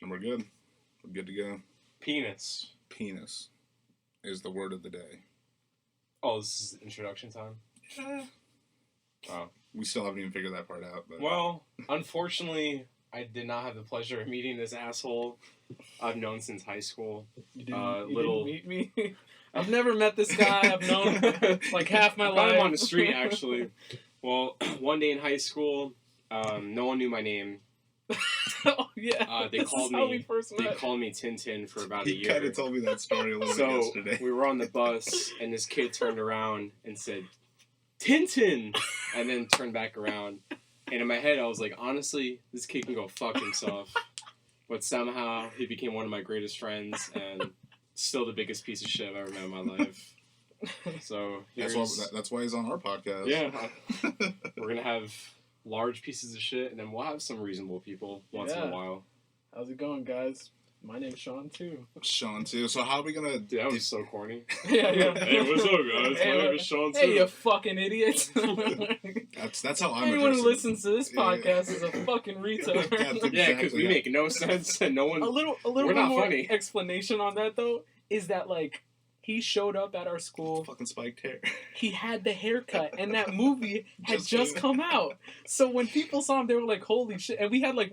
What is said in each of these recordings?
And we're good. We're good to go. Penis. Penis is the word of the day. Oh, this is introduction time? Yeah. Oh. We still haven't even figured that part out. But... Well, unfortunately, I did not have the pleasure of meeting this asshole I've known since high school. You didn't meet me? I've never met this guy. I've known like half my I life. found him on the street, actually. Well, one day in high school, no one knew my name. Oh yeah, They called me. We first met. They called me Tintin for about a year. He kind of told me that story a little bit yesterday. We were on the bus, and this kid turned around and said, "Tintin," and then turned back around. And in my head, I was like, honestly, this kid can go fuck himself. But somehow, he became one of my greatest friends, and still the biggest piece of shit I've ever met in my life. So that's why he's on our podcast. Yeah, we're gonna have large pieces of shit, and then we'll have some reasonable people once in a while. How's it going, guys? My name's Shawn too. Shawn too. So how are we gonna? Dude, that was so corny. Yeah. Hey, what's up, guys? My name is Shawn too. Hey, you fucking idiots. That's how I'm. Anyone who listens to this podcast is a fucking retard. Yeah, because we make no sense, and no one. A little we're bit not more funny. explanation on that though is that like. He showed up at our school. Fucking spiked hair. He had the haircut, and that movie had just come out. So when people saw him, they were like, "Holy shit!" And we had like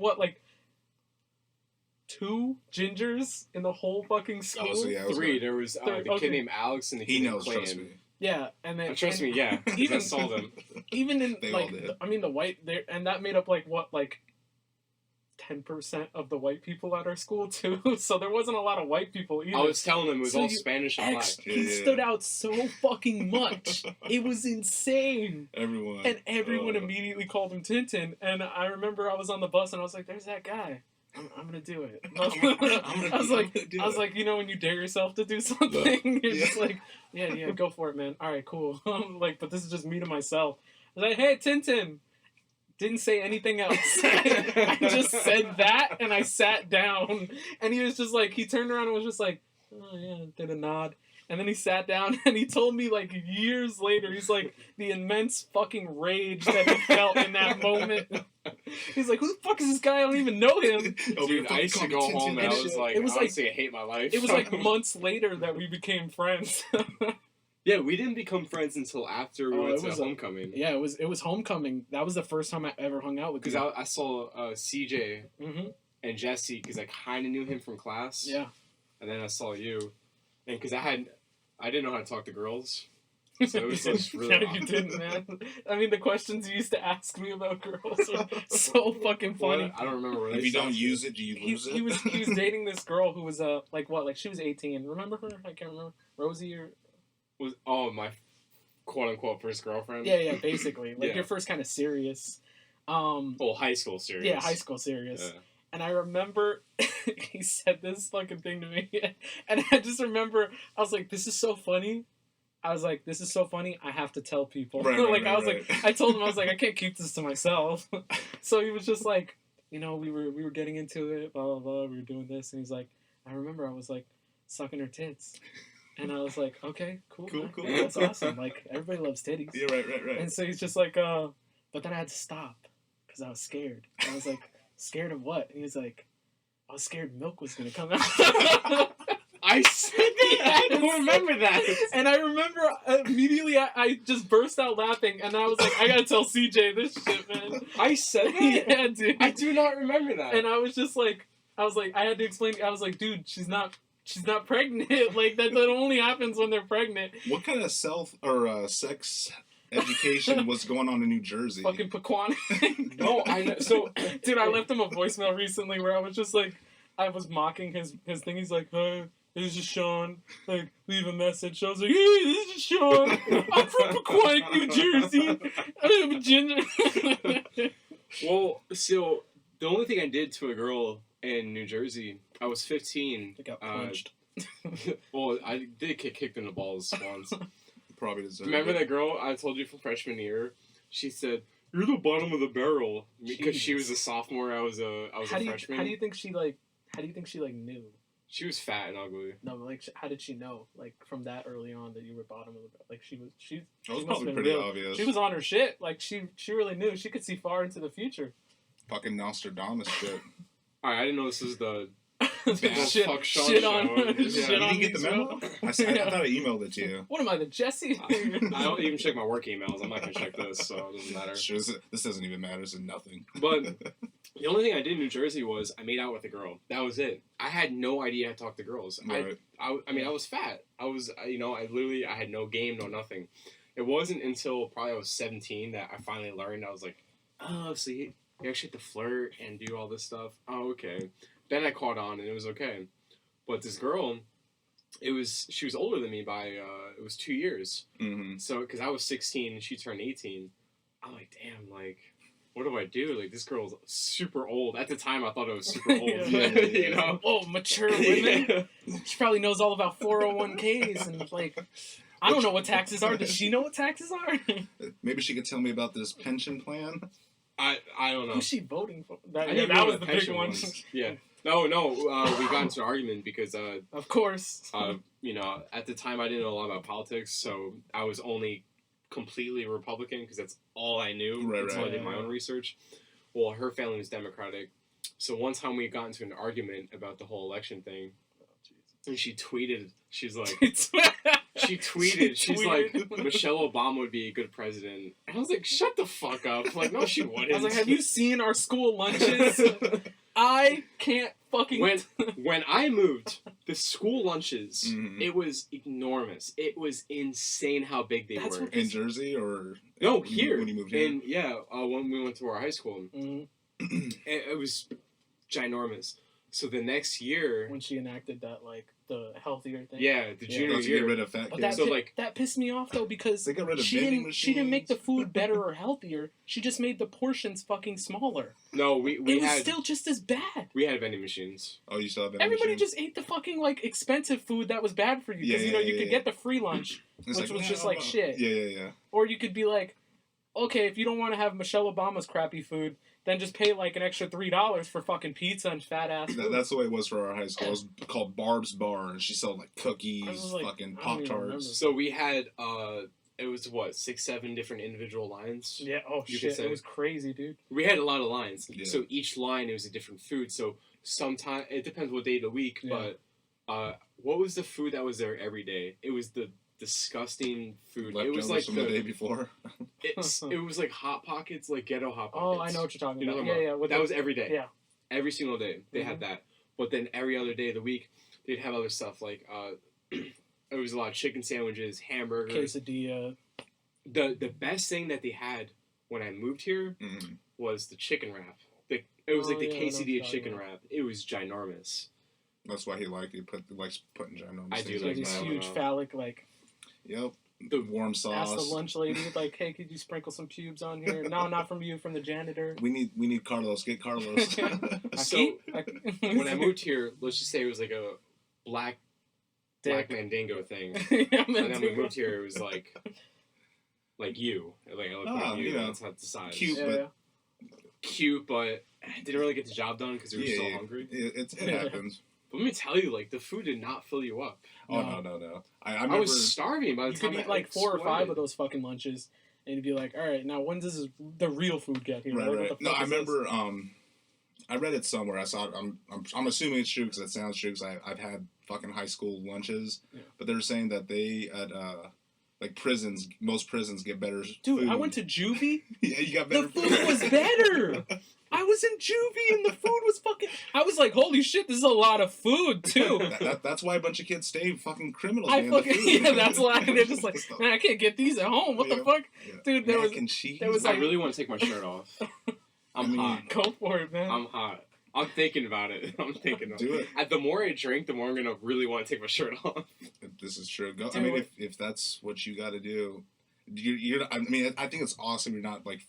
2 gingers in the whole fucking school. Oh, so yeah, 3. There was the kid named Alex and the kid named Clayton. Trust me. Yeah, and then Trust me, yeah. Even I saw them. Even in They like, all did. I mean, the white there, and that made up like 10% of the white people at our school too. So there wasn't a lot of white people either. I was telling them it was all Spanish and black. He stood out so fucking much. It was insane. Everyone Immediately called him Tintin. And I remember I was on the bus and I was like, "There's that guy. I'm gonna do it." I was like, you know, when you dare yourself to do something, you're just like, yeah, go for it, man. All right, cool. I'm like, but this is just me to myself. I was like, "Hey, Tintin." Didn't say anything else. I just said that, and I sat down. And he was just like, he turned around and was just like, "Oh yeah," did a nod. And then he sat down, and he told me like years later, he's like, the immense fucking rage that he felt in that moment. He's like, "Who the fuck is this guy? I don't even know him." Dude, I used to go home and I was like, honestly, I hate my life. It was like months later that we became friends. Yeah, we didn't become friends until after we went to homecoming. Yeah, it was homecoming. That was the first time I ever hung out with you. Because I saw CJ and Jesse, because I kind of knew him from class. Yeah. And then I saw you. And because I didn't know how to talk to girls. So it was just really Yeah, you didn't, man. I mean, the questions you used to ask me about girls are so fucking funny. Well, I don't remember what If you don't use it, do you lose it? He was dating this girl who was she was 18. Remember her? I can't remember. Rosie or... my quote-unquote first girlfriend? Yeah, basically. Your first kind of serious... high school serious. Yeah, high school serious. Yeah. And I remember he said this fucking thing to me. And I just remember, I was like, this is so funny. I was like, this is so funny, I have to tell people. I told him, I was like, I can't keep this to myself. So he was just like, you know, we were getting into it, blah, blah, blah, we were doing this. And he's like, I remember I was like, sucking her tits. And I was like, okay, cool. That's awesome. Like, everybody loves titties. Yeah, right. And so he's just like, but then I had to stop because I was scared. And I was like, scared of what? And he was like, I was scared milk was going to come out. I said that? I don't remember that. And I remember immediately I just burst out laughing. And I was like, I got to tell CJ this shit, man. I said that? Yeah, dude. I do not remember that. And I was just like, I had to explain. I was like, dude, she's not pregnant. Like, that only happens when they're pregnant. What kind of sex education was going on in New Jersey? Fucking Pequan. No, I know. So, dude, I left him a voicemail recently where I was just like, I was mocking his thing. He's like, "Hey, this is Shawn. Like, leave a message." I was like, "Hey, this is Shawn. I'm from Pequan, New Jersey. I'm a ginger." Well, so the only thing I did to a girl in New Jersey, I was 15. I got punched. Well, I did get kicked in the balls once. Probably deserved Remember it. that girl I told you from freshman year? She said, "You're the bottom of the barrel," because she was a sophomore. I was a freshman. How do you think she knew? She was fat and ugly. No, but like, how did she know? Like, from that early on that you were bottom of the barrel? Like, That was probably pretty obvious. She was on her shit. Like, she really knew. She could see far into the future. Fucking Nostradamus shit. All right, I didn't know this was the shit, fuck Shawn shit show. on. Yeah. Shit You on didn't get the me, memo? so. I thought I emailed it to you. What am I, the Jesse? I don't even check my work emails. I'm not gonna check this, so it doesn't matter. Sure, this doesn't even matter. This is nothing. But the only thing I did in New Jersey was I made out with a girl. That was it. I had no idea how to talk to girls. Right. I mean, I was fat. I was, I had no game, no nothing. It wasn't until probably I was 17 that I finally learned. I was like, oh, so you actually have to flirt and do all this stuff. Oh, okay. Then I caught on and it was okay. But this girl, she was older than me by, it was 2 years. Mm-hmm. So, because I was 16 and she turned 18, I'm like, damn, like, what do I do? Like, this girl's super old. At the time, I thought it was super old. Yeah. You know? Oh, mature women. Yeah. She probably knows all about 401ks and, like, I don't know what taxes are. Does she know what taxes are? Maybe she could tell me about this pension plan. I don't know. Who's she voting for? I That didn't know was what the a big pension one. was. Yeah. No, we got into an argument because, Of course. at the time I didn't know a lot about politics, so I was only completely Republican because that's all I knew until I did my own research. Well, her family was Democratic, so one time we got into an argument about the whole election thing, and she tweeted, she's like, she's like, Michelle Obama would be a good president. And I was like, shut the fuck up. I'm like, no, she wouldn't. I was like, have you seen our school lunches? I can't fucking... When I moved, the school lunches, Mm-hmm. it was enormous. It was insane how big they were. In Jersey or No, when here. You moved here? And when we went to our high school, Mhm. it was ginormous. So the next year, When she enacted that, like, the healthier thing. the junior Let's year, get rid of fat But kids. that pissed me off, though, because They got rid of she vending didn't make the machines. food better or healthier. She just made the portions fucking smaller. no, we It was had still just as bad. we had vending machines. Oh, you still have vending Everybody machines? just ate the fucking, like, expensive food that was bad for you. Because, Yeah, you could yeah. get the free lunch, It's which was nah, just I'm like not- shit. Yeah. Or you could be like, okay, if you don't want to have Michelle Obama's crappy food, then just pay, like, an extra $3 for fucking pizza and fat-ass food. That's the way it was for our high school. It was called Barb's Bar, and she sold like cookies, I was like, fucking I don't even remember. Pop-Tarts. So we had it was 6-7 different individual lines. Yeah, oh You could shit, say. it was crazy, dude. We had a lot of lines. Yeah. So each line it was a different food. So sometimes it depends what day of the week, Yeah. but what was the food that was there every day? It was the disgusting food. It Leftovers was like from the day before. it was like Hot Pockets, like ghetto Hot Oh, Pockets. I know what you're talking You know about. what I'm Yeah, about? yeah. That was every day. Yeah. Every single day they Mhm. had that. But then every other day of the week they'd have other stuff like it was a lot of chicken sandwiches, hamburgers. Quesadilla. The best thing that they had when I moved here Mhm. was the chicken wrap. It was like the Oh, yeah, I know what quesadilla you're talking chicken about. wrap. It was ginormous. That's why he likes putting ginormous I do things Yeah, like in these his that. mouth. huge phallic, like, Yep. The warm ask sauce. the lunch lady, like, hey, could you sprinkle some pubes on here? No, not from you, from the janitor. We need Carlos. Get Carlos. So Aquí? when I moved here, let's just say it was like a black Dick. Mandingo thing. Yeah, And then we moved here, it was like you. Like I look Ah, like you. you know, That's not the size. cute. Yeah, But- yeah. Cute, but didn't really get the job done because we were still Yeah, hungry. it happens. But let me tell you, like the food did not fill you up. Oh No. no. I I remember. was starving by the You time could I eat like ate 4 or 5 sweated. of those fucking lunches, and you'd be like, all right, now when does the real food get here? Right, Like, right. what the No, fuck I is this? remember. I read it somewhere. I saw it. I'm assuming it's true because it sounds true. Because I've had fucking high school lunches, Yeah. but they're saying that they at like prisons, most prisons get better. Dude, food. I went to juvie. Yeah, you got better The food was better. I was in juvie and the food was fucking... I was like, holy shit, this is a lot of food, too. That's why a bunch of kids stay fucking criminals. I man, the fucking... food. Yeah, that's why. They're just like, man, I can't get these at home. What the Yeah. fuck? Yeah. Dude, there Mac was... and cheese. there was I like- really want to take my shirt off. I'm I mean, hot. Go for it, man. I'm hot. I'm thinking about it. I'm thinking about Do it. The more I drink, the more I'm gonna really want to take my shirt off. This is true. Go, I Do mean, it. if that's what you got to do, you're. I mean, I think it's awesome. You're not like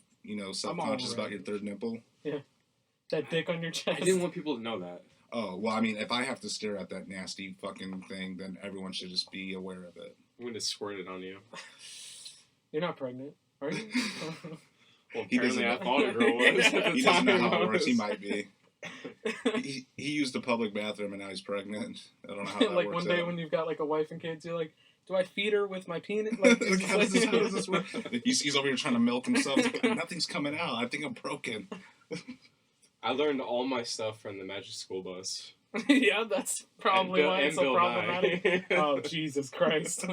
self-conscious over about it. your third nipple. That dick on your I chest. didn't want people to know that. Oh well, I mean, if I have to stare at that nasty fucking thing, then everyone should just be aware of it. I'm gonna squirt it on you. You're not pregnant, are you? Well, He apparently I doesn't thought a girl was. At the He doesn't know time. how it works. He might be. He used the public bathroom and now he's pregnant. I don't know how that Like works one day out. when you've got like a wife and kids, you're like, do I feed her with my penis? Like, Like, how does this work? He's over here trying to milk himself. He's like, nothing's coming out. I think I'm broken. I learned all my stuff from the Magic School Bus. Yeah, that's probably why it's so Bill problematic. Nye. Oh, Jesus Christ.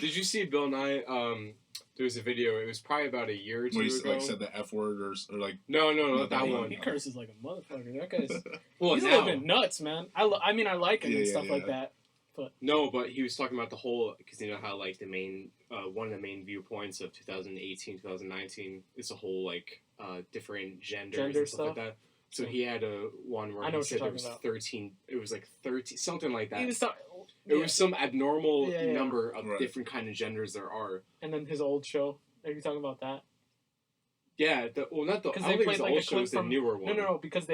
Did you see Bill Nye? There was a video. It was probably about a year or two Where he ago. like said the F word or like. No, not that one. He curses like a motherfucker. That guy's Well, he's a little bit nuts, man. I mean, I like him and stuff like that. But no, but he was talking about the whole, because you know how like the main one of the main viewpoints of 2018, 2019 is a whole like different genders and stuff like that. So he had one where he said it was 13. It was like 13, something like that. It was some abnormal number of different kind of genders there are. And then his old show. Are you talking about that? Yeah. Not the. I don't think it was the old show. It was the newer one. No. Because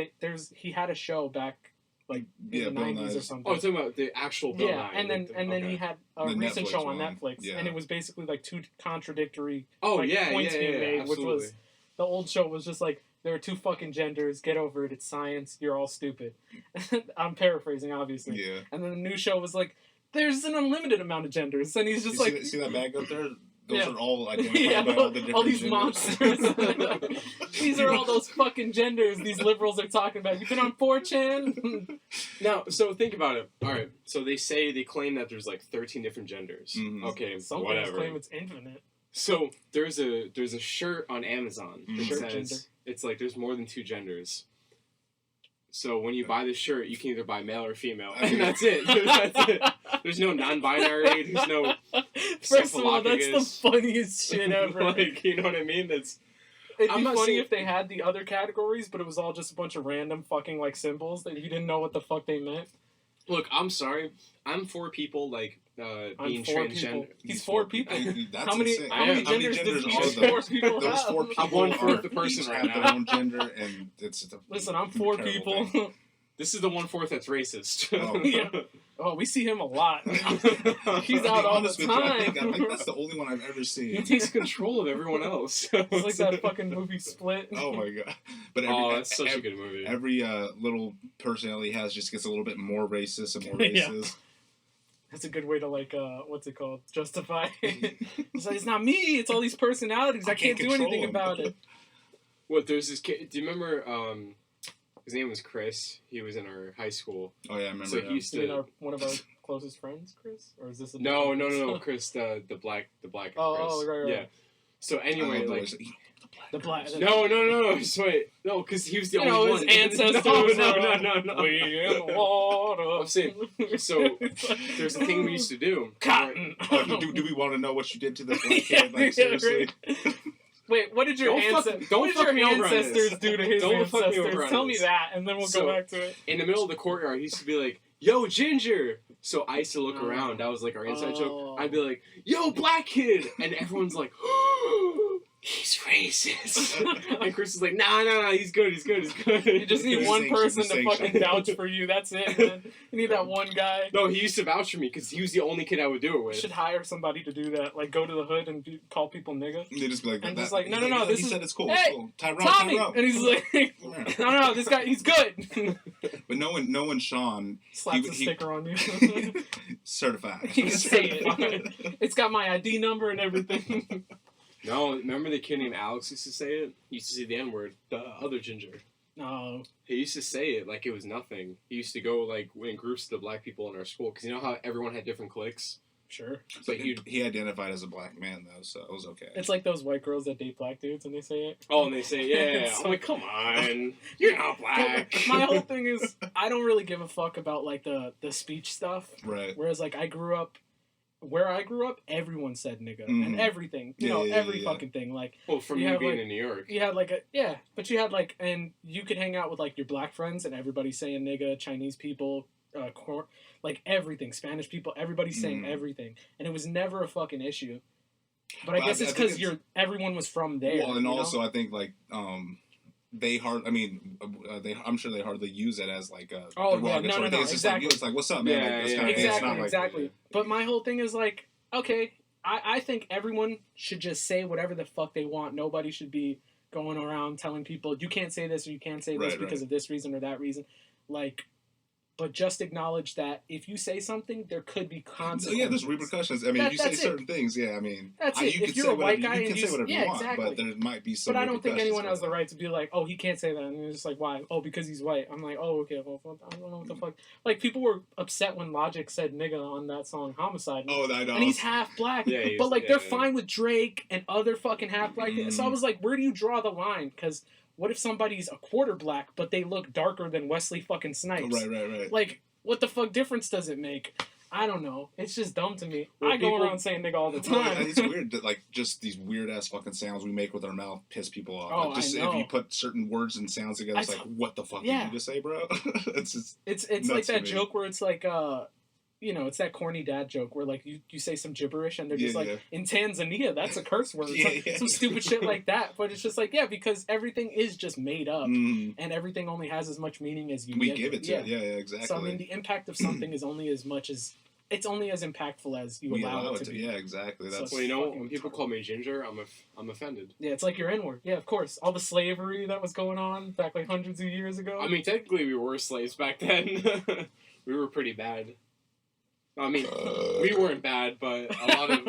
he had a show back like in the 90s or something. Oh, talking about the actual Bill Nye. And then he had a recent show on Netflix, and it was basically like two contradictory points being made, absolutely. which was the old show was just like, there are two fucking genders, get over it, it's science, you're all stupid. I'm paraphrasing, obviously. Yeah. And then the new show was like, there's an unlimited amount of genders, and he's just see that bag up there? Those are all identified by all the different all these genders. Monsters. These are all those fucking genders these liberals are talking about. You've been on 4chan? Now, so think about it. Alright, so they claim that there's like 13 different genders. Mm-hmm. Okay, some whatever. claim it's infinite. So there's a shirt on Amazon that says gender. It's like there's more than 2 genders. So when you buy this shirt, you can either buy male or female, and that's it. That's it. There's no non-binary. There's no. First of all, that's the funniest shit ever. Like, you know what I mean? It'd be funny if they had the other categories, but it was all just a bunch of random fucking like symbols that you didn't know what the fuck they meant. Look, I'm sorry. I'm for people like being transgender. He's 4 people. That's how many genders does those 4 people those have? 4 people I'm one fourth the person right have now. their own gender, and it's Listen, I'm 4 people. Thing. This is the 1/4 that's racist. Oh. Yeah. Oh, we see him a lot. He's out all the time. I think that's the only one I've ever seen. He takes control of everyone else. It's like that fucking movie Split. Oh my god! But that's such a good movie. Every little personality he has just gets a little bit more racist and more racist. Yeah. That's a good way to like what's it called? Justify it. It's like, it's not me. It's all these personalities. I can't do anything about it. What? There's this kid. Do you remember? His name was Chris. He was in our high school. Oh yeah, I remember. So he used to. One of our closest friends, Chris, or is this a no, Chris, the black Chris. Right. Yeah. So anyway, like the black. No. Wait, no, because he was the only one. His ancestors. No. We in the water. I'm saying. So there's a thing we used to do. Cotton. Do we want to know what you did to the black kid? Like seriously. Right. Wait, what did your ancestors do to his ancestors? Tell me that, and then we'll go back to it. In the middle of the courtyard, he used to be like, "Yo, Ginger!" So I used to look around. That was like our inside joke. I'd be like, "Yo, black kid!" And everyone's like, "He's racist." And Chris is like, "Nah, he's good. You just need one person to fucking vouch for you. That's it, man. You need that one guy." No, he used to vouch for me because he was the only kid I would do it with. You should hire somebody to do that. Like, go to the hood and call people nigga. They just be like, and just like, no, this he is... said it's cool. Hey, it's cool. Tyrone. And he's like, no, this guy, he's good. But knowing Sean... Slaps a sticker on you. Certified. You can say it. It's got my ID number and everything. No, remember the kid named Alex used to say it? He used to say the N-word. The other Ginger. No. He used to say it like it was nothing. He used to go like in groups to the black people in our school because you know how everyone had different cliques. Sure. But he identified as a black man though, so it was okay. It's like those white girls that date black dudes and they say it. Oh, and they say yeah. I'm like, come on, you're not black. My whole thing is I don't really give a fuck about like the speech stuff. Right. Whereas like where I grew up, everyone said nigga and everything. You know, every fucking thing. Like, well, from you being in New York, you had like but you had like, and you could hang out with like your black friends and everybody's saying nigga, Chinese people, like everything, Spanish people, everybody's saying everything, and it was never a fucking issue. But I guess it's because everyone was from there. Well, and also I think like I'm sure they hardly use it as like a. Oh yeah, no, exactly. It's like, what's up, man? Yeah, exactly. But my whole thing is like, okay, I think everyone should just say whatever the fuck they want. Nobody should be going around telling people you can't say this or you can't say this because of this reason or that reason. Like, but just acknowledge that if you say something, there could be consequences. Yeah, there's repercussions. I mean, if you say certain things, yeah, I mean, that's it. You if can you're say a white whatever, guy you and can you say whatever you want, but there might be some. But I don't think anyone has the that. right to be like, oh, he can't say that, and you're just like, why? Oh, because he's white. I'm like, oh, okay, well, I don't know what the fuck. Like, people were upset when Logic said nigga on that song Homicide. Oh, I know. And he's half black. Yeah, but like, they're fine with Drake and other fucking half black. So I was like, where do you draw the line? Because what if somebody's a quarter black, but they look darker than Wesley fucking Snipes? Right. Like, what the fuck difference does it make? I don't know. It's just dumb to me. Well, I go around saying nigga all the time. Well, it's weird that like just these weird ass fucking sounds we make with our mouth piss people off. Oh, Like, just I know. if you put certain words and sounds together, it's like, what the fuck did you just say, bro? It's just it's like that joke where it's like you know, it's that corny dad joke where like you say some gibberish and they're just like in Tanzania, that's a curse word. Some stupid shit like that. But it's just like, yeah, because everything is just made up and everything only has as much meaning as you give it. Yeah, exactly. So I mean, the impact of something is only as much as it's only as impactful as you allow it to be. Yeah, exactly. That's well, you know, when people call me Ginger, I'm offended. Yeah, it's like your N-word. Yeah, of course. All the slavery that was going on back like hundreds of years ago. I mean, technically, we were slaves back then. We were pretty bad. I mean, we weren't bad, but a lot of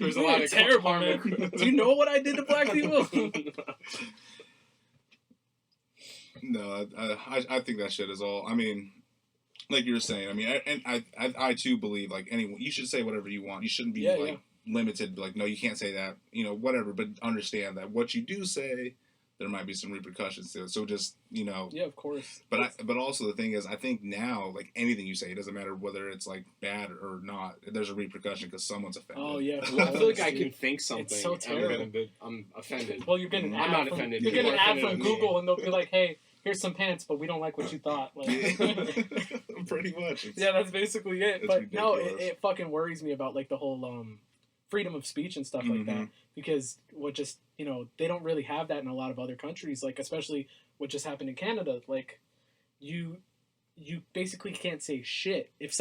there's a lot of terrible. Man. Do you know what I did to black people? No, I think that shit is all. I mean, like you were saying. I mean, I too believe like anyone. You should say whatever you want. You shouldn't be limited. Like, no, you can't say that. You know, whatever. But understand that what you do say, there might be some repercussions to it. So just, you know. Yeah, of course. But also the thing is, I think now, like anything you say, it doesn't matter whether it's like bad or not. There's a repercussion because someone's offended. Oh yeah. Well, I feel like I can think something. It's so terrible. I'm offended. Well, you're getting. I'm not offended. You're getting an ad from Google, and they'll be like, "Hey, here's some pants, but we don't like what you thought." Like, pretty much. Yeah, that's basically it. But ridiculous. No, it fucking worries me about like the whole freedom of speech and stuff like that, because you know, they don't really have that in a lot of other countries, like especially what just happened in Canada. Like you basically can't say shit. If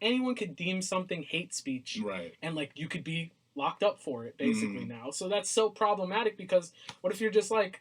anyone could deem something hate speech, right, and like you could be locked up for it basically now. So that's so problematic, because what if you're just like,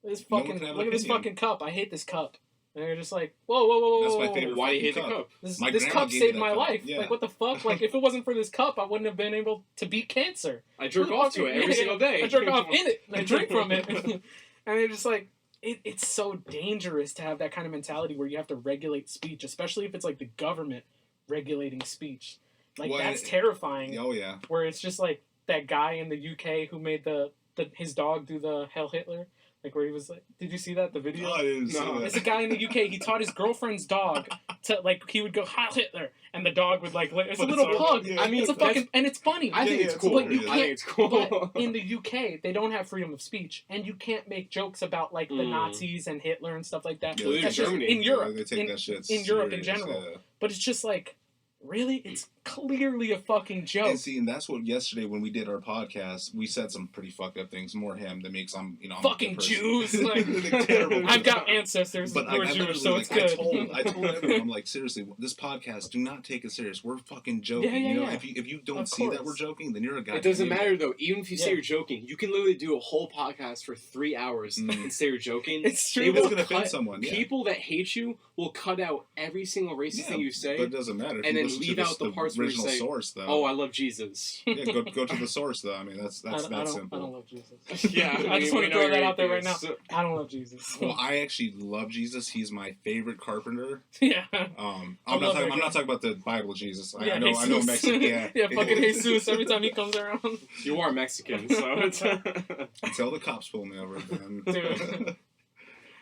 this fucking look at this fucking cup, I hate this cup. And you're just like, whoa. That's my favorite. Why do you hate the cup? This cup saved my life. Yeah. Like, what the fuck? Like, if it wasn't for this cup, I wouldn't have been able to beat cancer. I jerk off to it every single day. I jerk off in it. And I drink from it. And you're just like, it's so dangerous to have that kind of mentality where you have to regulate speech, especially if it's like the government regulating speech. Like, that's terrifying. Oh, yeah. Where it's just like that guy in the UK who made his dog do the Hail Hitler. Like, where he was like, did you see that, the video? No, I didn't see that. It's a guy in the UK, he taught his girlfriend's dog to, like, he would go, Heil Hitler, and the dog would, like, it's a little pug. Yeah. I mean, it's a fucking, and it's funny. I think it's cool. But I think it's cool. But in the UK, they don't have freedom of speech, and you can't make jokes about, like, the Nazis and Hitler and stuff like that. Yeah, That's Germany. in Europe. They take that shit in Europe in serious, general. yeah. But it's just like, really? It's clearly a fucking joke. And that's what yesterday when we did our podcast, we said some pretty fucked up things. More him than me, because I'm fucking Jews. Like, terrible. I've got ancestors who are Jewish, so it's good. I told everyone, I'm like, seriously, this podcast, do not take it serious. We're fucking joking. Yeah, you know, yeah. if you don't see that we're joking, then you're a guy. It doesn't matter though. Even if you say you're joking, you can literally do a whole podcast for 3 hours and say you're joking. It's true. It's gonna offend someone. Yeah. People that hate you will cut out every single racist thing you say, but it doesn't matter. and then leave out the parts where you say, source, though. "Oh, I love Jesus." Yeah, go to the source, though. I mean, that's simple. I don't love Jesus. Yeah, I just want to throw that out there right now. So, I don't love Jesus. Well, I actually love Jesus. He's my favorite carpenter. Yeah. I'm not talking about the Bible Jesus. I know Jesus. Mexican. Yeah, fucking Jesus. Every time he comes around. you are Mexican, so it's until the cops pull me over. Then. Dude.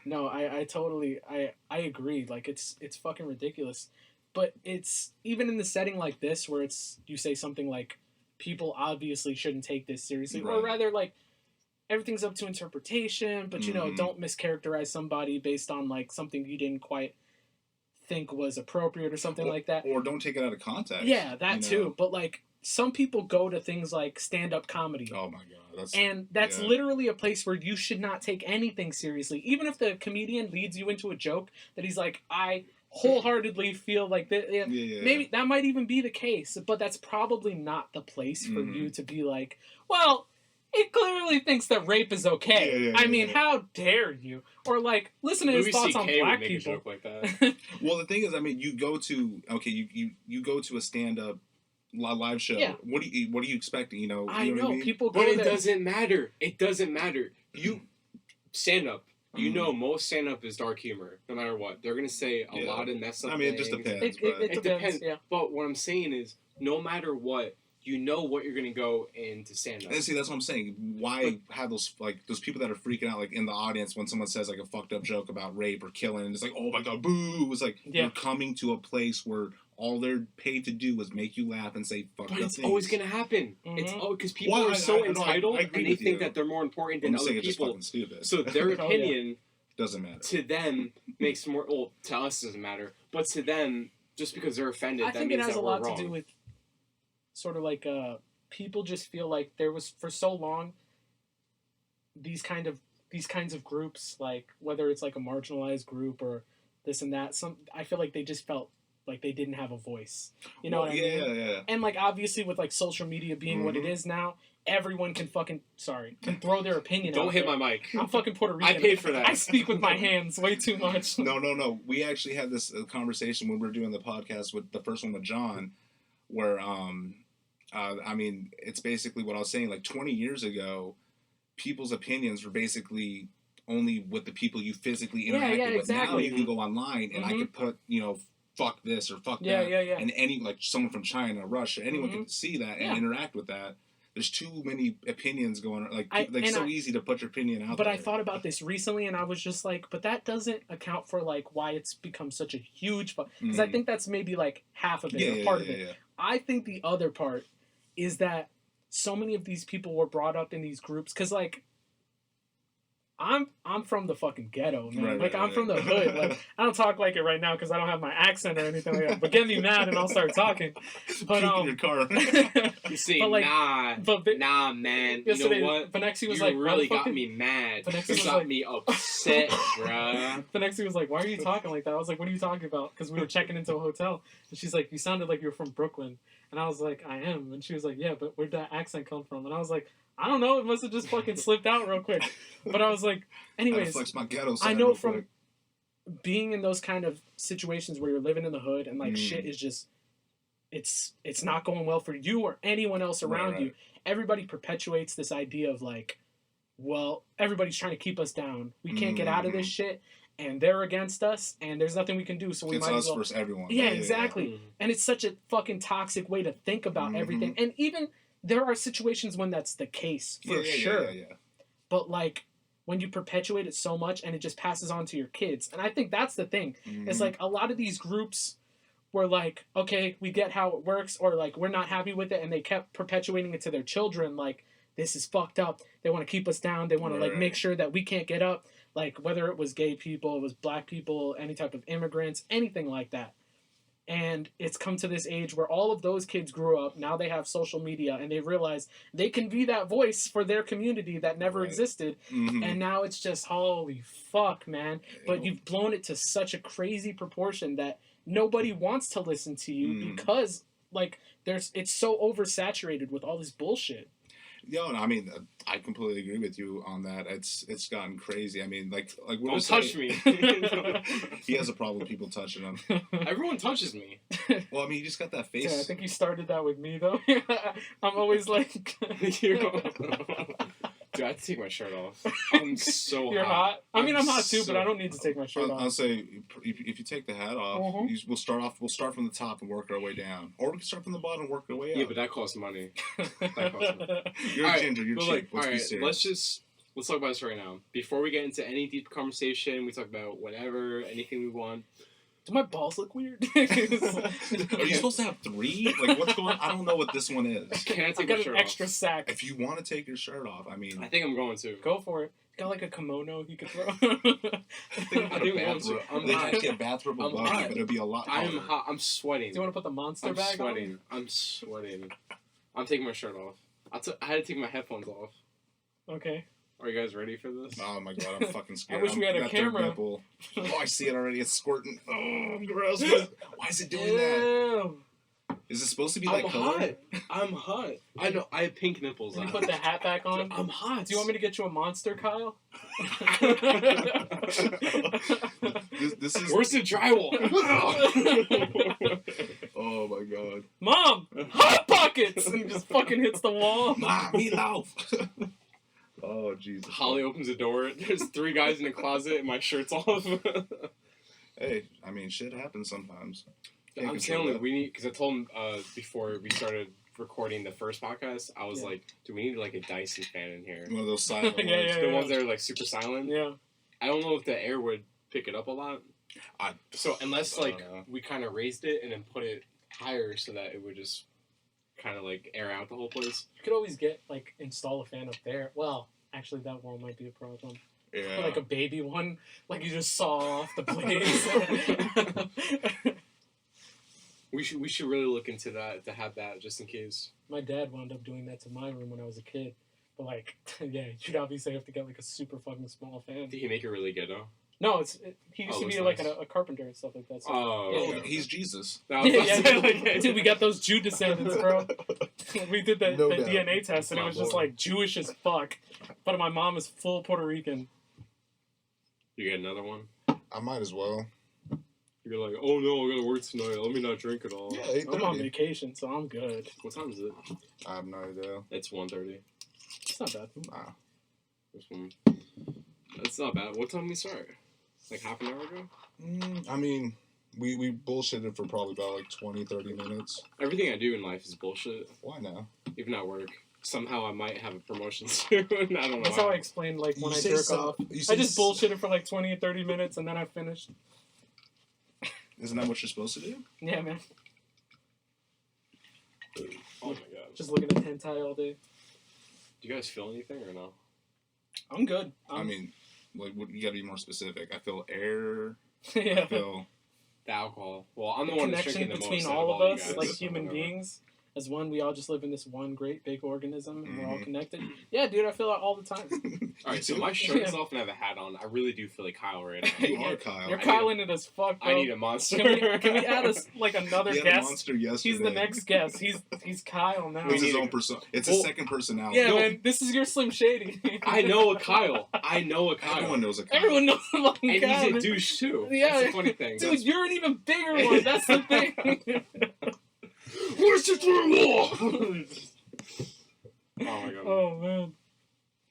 No, I totally I agree. Like it's fucking ridiculous. But it's even in the setting like this where you say something like people obviously shouldn't take this seriously, or rather like everything's up to interpretation, but you know, don't mischaracterize somebody based on like something you didn't quite think was appropriate or something like that. Or don't take it out of context. Yeah, that too. But like some people go to things like stand-up comedy. Oh my god. That's literally a place where you should not take anything seriously. Even if the comedian leads you into a joke that he's like, I wholeheartedly feel like that. Maybe that might even be the case, but that's probably not the place for you to be like, well, He clearly thinks that rape is okay. I mean, how dare you? Or like, listen to his thoughts on black people. A joke like that. Well, the thing is, I mean, you go to a stand-up live show. Yeah. What are you expecting? You know, I know, what I mean? people go but it there. doesn't matter. It doesn't matter. You stand up. You know, most stand-up is dark humor, no matter what. They're gonna say a lot of messed up things. I mean, it just depends. It depends. Yeah. But what I'm saying is, no matter what, you know what you're gonna go into stand-up. And see, that's what I'm saying. Why have those people that are freaking out like in the audience when someone says like a fucked up joke about rape or killing, and it's like, oh my god, boo! It's like you're coming to a place where all they're paid to do is make you laugh and say fucked up things. But it's always gonna happen. It's because people are so entitled and they think that they're more important than other people. Just stupid. So their opinion doesn't matter. To them makes more. Well, to us it doesn't matter, but to them, just because they're offended, I think it has a lot to do with sort of like people just feel like there was for so long these kinds of groups, like whether it's like a marginalized group or this and that. I feel like they just felt like they didn't have a voice. You know what I mean? Yeah. And like obviously with like social media being what it is now, everyone can can throw their opinion. Don't hit my mic. I'm fucking Puerto Rican. I paid for that. I speak with my hands way too much. No. We actually had this conversation when we were doing the podcast with the first one with John, where I mean, it's basically what I was saying. Like 20 years ago, people's opinions were basically only with the people you physically interacted with. Exactly. Now you can go online and I could put, fuck this or fuck that. And any, like someone from China, Russia, anyone can see that and interact with that. There's too many opinions going on. It's so easy to put your opinion out there. But I thought about this recently and I was just like, but that doesn't account for like why it's become such a huge... Because I think that's maybe like half of it or part of it. Yeah. I think the other part is that so many of these people were brought up in these groups because like I'm from the fucking ghetto, man. I'm from the hood. Like I don't talk like it right now because I don't have my accent or anything like that. But get me mad and I'll start talking. But in your car. You see, nah, man. You know what? Vanexi was you really got me mad. You got me upset, bruh. Vanexi was like, "Why are you talking like that?" I was like, "What are you talking about?" Because we were checking into a hotel, and she's like, "You sounded like you're from Brooklyn," and I was like, "I am," and she was like, "Yeah, but where'd that accent come from?" And I was like, I don't know. It must have just fucking slipped out real quick. But I was like, anyways, my ghetto side I know from being in those kind of situations where you're living in the hood and like shit is just, it's not going well for you or anyone else around you. Everybody perpetuates this idea of like, well, everybody's trying to keep us down. We can't get out of this shit. And they're against us, and there's nothing we can do, so we might as well... It's us versus everyone. Yeah, exactly. Yeah. And it's such a fucking toxic way to think about everything. And even... There are situations when that's the case, for sure. Yeah. But, like, when you perpetuate it so much and it just passes on to your kids. And I think that's the thing. It's like a lot of these groups were like, okay, we get how it works, or, like, we're not happy with it, and they kept perpetuating it to their children, like, this is fucked up. They want to keep us down. They want to, like, make sure that we can't get up. Like, whether it was gay people, it was black people, any type of immigrants, anything like that. And it's come to this age where all of those kids grew up. Now they have social media and they realize they can be that voice for their community that never existed. And now it's just, holy fuck, man. But you've blown it to such a crazy proportion that nobody wants to listen to you because, like, it's so oversaturated with all this bullshit. Yo, I mean, I completely agree with you on that. It's gotten crazy. I mean, like don't touch me. He has a problem with people touching him. Everyone touches me. Well, I mean, you just got that face. Yeah, I think you started that with me though. I'm always like, Dude, I have to take my shirt off. I'm so You're hot. I mean, I'm hot too, but I don't need to take my shirt off. I'll say if you take the hat off, we'll start from the top and work our way down, or we can start from the bottom and work our way up. Yeah, but that costs money. You're a ginger. You're cheap. Let's be serious. Let's talk about this right now. Before we get into any deep conversation, we talk about whatever, anything we want. Do my balls look weird? Are you supposed to have 3? Like, what's going on? I don't know what this one is. Can I take my shirt an extra off? sack. If you want to take your shirt off, I mean... I think I'm going to. Go for it. Got like a kimono you could throw. I think there's actually a bathrobe above you, but it'll be a lot hotter. I'm hot. I'm sweating. Do you want to put the monster bag on? I'm sweating. I'm taking my shirt off. I had to take my headphones off. Okay. Are you guys ready for this? Oh my god, I'm fucking scared. I wish we had a camera. Oh, I see it already. It's squirting. Oh, gross. Why is it doing that? Is it supposed to be like color? I'm hot. I know. I have pink nipples. When you put the hat back on. I'm hot. Do you want me to get you a monster, Kyle? this is. Where's the drywall? Oh my god. Mom, hot pockets, and he just fucking hits the wall. Mom, meatloaf. Oh Jesus. Holly opens the door. There's 3 guys in the closet, and my shirt's off. Hey, I mean, shit happens sometimes. I'm telling we need, because I told him before we started recording the first podcast, I was like, do we need like a Dyson fan in here? One of those silent ones. The ones that are like super silent. Yeah. I don't know if the air would pick it up a lot. So unless like we kind of raised it and then put it higher so that it would just kind of like air out the whole place. You could always install a fan up there. Well, actually, that one might be a problem. Yeah. Like a baby one, like you just saw off the blades. We should really look into that, to have that just in case. My dad wound up doing that to my room when I was a kid. But like, yeah, you'd obviously have to get like a super fucking small fan. Did he make it really good though? No, he used to be like nice. a carpenter and stuff like that. So, Oh, he's Jesus. No, dude, we got those Jew descendants, bro. We did the DNA test, and it was just like Jewish as fuck. But my mom is full Puerto Rican. You get another one? I might as well. You're like, oh no, I gotta work tonight. Let me not drink at all. Yeah, I'm on vacation, so I'm good. What time is it? I have no idea. It's 1:30. It's not bad. Nah. That's not bad. What time did we start? Like half an hour ago? I mean, we bullshitted for probably about like 20, 30 minutes. Everything I do in life is bullshit. Why now? Even at work. Somehow I might have a promotion soon. I don't know. That's how I explained, like, when I jerk off. I just bullshitted for like 20 or 30 minutes, and then I finished. Isn't that what you're supposed to do? Yeah, man. Oh my god. Just looking at hentai all day. Do you guys feel anything or no? I'm good. I mean, like, you gotta be more specific. I feel air. Yeah. I feel the alcohol. Well, I'm the the one that's connection drinking the between most all out of you us, guys. like human beings, as one. We all just live in this one great big organism, and we're all connected. Yeah, dude, I feel that all the time. Alright, so my shirt is off and I have a hat on. I really do feel like Kyle right now. you are Kyle. You're Kyling it as fuck, bro. I need a monster. Can we add another He had guest? a monster yesterday. He's the next guest. He's Kyle now. It's his own persona. It's a second personality. Yeah, man. This is your Slim Shady. I know a Kyle. I know a Kyle. Everyone knows a Kyle. Everyone knows a fucking And Kyle. he's a douche too. Yeah. That's the funny thing. Dude, you're an even bigger one. That's the thing. Where's your third wall? Oh my god. Oh, man.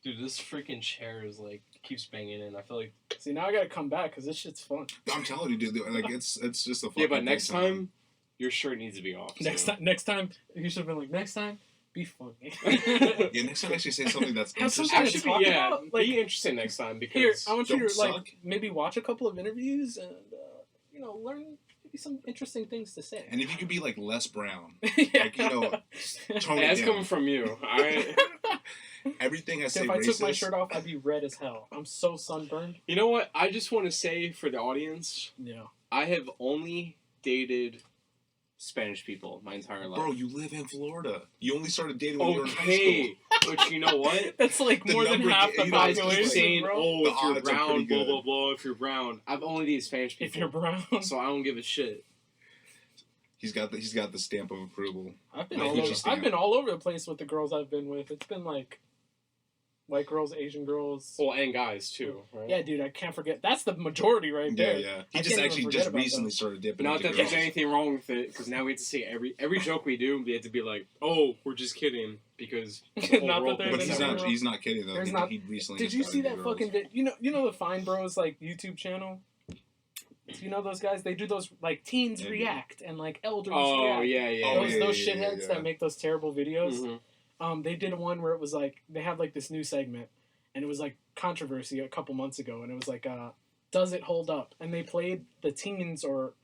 Dude, this freaking chair is like keeps banging in. I feel like. See, now I gotta come back because this shit's fun. I'm telling you, dude. Like it's just a fucking. Yeah, but next time, your shirt needs to be off. Next time, you should have been like, next time, be funny. Yeah, next time actually say something that's Have interesting. something Actually, to talk yeah, about, like- be interesting next time because Here, I want you Don't to like suck. maybe watch a couple of interviews and learn maybe some interesting things to say. And if you could be like less brown, Yeah. like tone it that's down. coming from you. All right. Everything I say If I took my racist. shirt off, I'd be red as hell. I'm so sunburned. You know what? I just want to say for the audience, Yeah. I have only dated Spanish people my entire life. Bro, you live in Florida. You only started dating when you were in high school. Okay, but you know what? That's like The more than number half ga- the you know, it's Keep population, saying, bro. oh, The if you're odds are brown, pretty blah, good. blah, blah, if you're brown. I've only dated Spanish people. If you're brown. So I don't give a shit. He's got the stamp of approval. I've been Like, all who'd over, you stand? I've been all over the place with the girls I've been with. It's been like white girls, Asian girls. Well, and guys, too, right? Yeah, dude, I can't forget. That's the majority right Yeah, there. yeah. I He just can't even actually forget just about recently those. started dipping Not into that there's girls. anything wrong with it, because now we have to say every joke we do, we have to be like, oh, we're just kidding, because the whole Not that world there's But thinks he's that anything not. we're- He's not kidding though. There's He, not- he recently. Did just you see started that dating fucking girls. you know the Fine Bros like YouTube channel? Do you know those guys? They do those like teens Yeah, react and like elders Oh, react. yeah, yeah. Oh, Those yeah, those yeah, shitheads yeah. that make those terrible videos. Mhm. They did one where it was like they have like this new segment, and it was like controversy a couple months ago, and it was like, does it hold up? And they played the teens or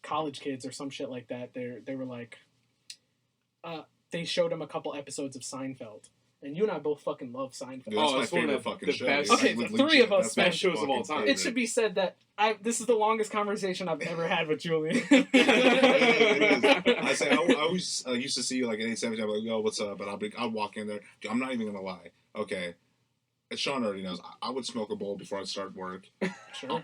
college kids or some shit like that. They were like, they showed them a couple episodes of Seinfeld, and you and I both fucking love Seinfeld. Dude, that's Oh, my it's one of favorite the fucking show. best- Okay, Like, the three of us that's my best shows of all fucking time. It should be said that this is the longest conversation I've ever had with Julian. It is. I say I always used to see you like at 8:17. I'm like, yo, what's up? And I'll walk in there. Dude, I'm not even gonna lie. Okay, as Sean already knows, I would smoke a bowl before I start work. Sure.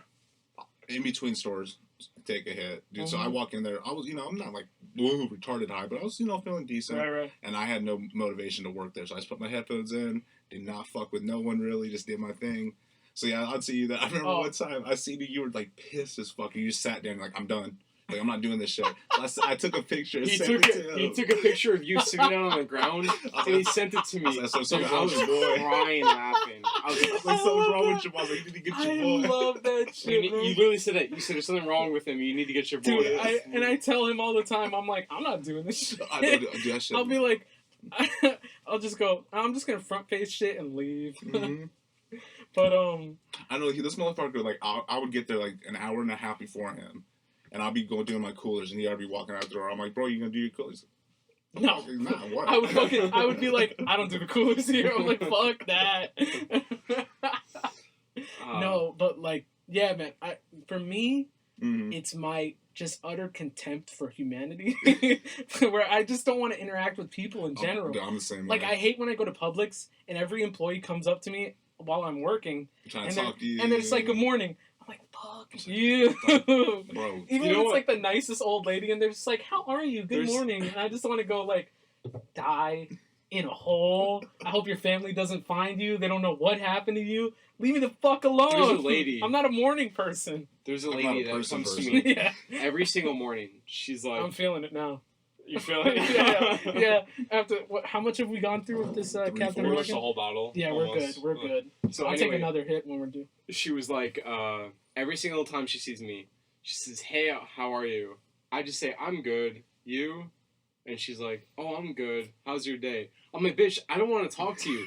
In between stores, take a hit, dude. So I walk in there. I'm not like retarded high, but I was, feeling decent. Right. And I had no motivation to work there, so I just put my headphones in, did not fuck with no one really, just did my thing. So yeah, I'd see you that. I remember one time I seen you were like pissed as fuck. You just sat there and like, I'm done. Like, I'm not doing this shit. So I took a picture. He took a picture of you sitting down on the ground, and he sent it to me. I was like, I was crying laughing. I was like, something's wrong with your boy. Like, you need to get your boy. I love that shit, you literally said that. You said there's something wrong with him. You need to get your boy. Dude, I tell him all the time, I'm like, I'm not doing this shit. I don't do that shit. I'll be like, I'll just go, I'm just going to front face shit and leave. Mm-hmm. But, I know this motherfucker, like, I would get there, like, an hour and a half before him. And I'll be doing my coolers, and he'd be walking out the door. I'm like, bro, you gonna do your coolers? No. Nah, what? I would be like, I don't do the coolers here. I'm like, fuck that. No, but like, yeah, man. For me, it's my just utter contempt for humanity, where I just don't want to interact with people in general. I'm the same. Like, I hate when I go to Publix and every employee comes up to me while I'm working, trying to talk to you, and they're just like, "Good morning." I'm like, fuck you. Like, bro. Even if it's like the nicest old lady and they're just like, how are you? Good morning. And I just want to go like, die in a hole. I hope your family doesn't find you. They don't know what happened to you. Leave me the fuck alone. There's a lady. I'm not a morning person. There's a lady that comes to me Yeah. every single morning. She's like... I'm feeling it now. You feeling it? yeah. After how much have we gone through with this Captain Pretty much Morgan? the whole bottle. Yeah, almost. we're good. So I'll take another hit when we're due. She was like, every single time she sees me, she says, "Hey, how are you?" I just say, "I'm good. You?" And she's like, "Oh, I'm good. How's your day?" I'm like, "Bitch, I don't want to talk to you.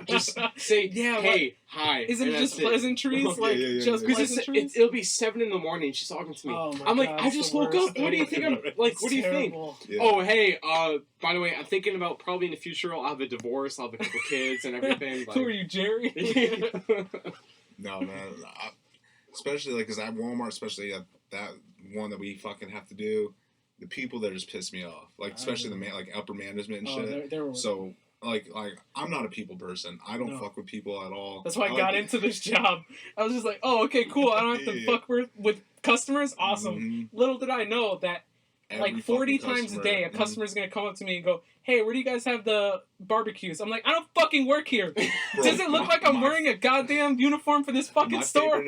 Just say, hey, hi." Isn't it just pleasantries? Like, just pleasantries? It'll be 7 in the morning. She's talking to me. Oh I'm like, God, I just woke up. What do you think I'm like? What do you think? Yeah. Oh, hey. By the way, I'm thinking about probably in the future I'll have a divorce. I'll have a couple kids and everything. Like, who are you, Jerry? No, man. Especially like, cause at Walmart, especially that one that we fucking have to do. The people there just piss me off, like especially the upper management and shit. So like I'm not a people person. I don't fuck with people at all. That's why I got into this job. I was just like, oh, okay, cool. I don't have to fuck with customers. Awesome. Mm-hmm. Little did I know that like 40 times a day, a customer's gonna come up to me and go, "Hey, where do you guys have the barbecues?" I'm like, I don't fucking work here. Bro, does it look like I'm wearing a goddamn uniform for this fucking store?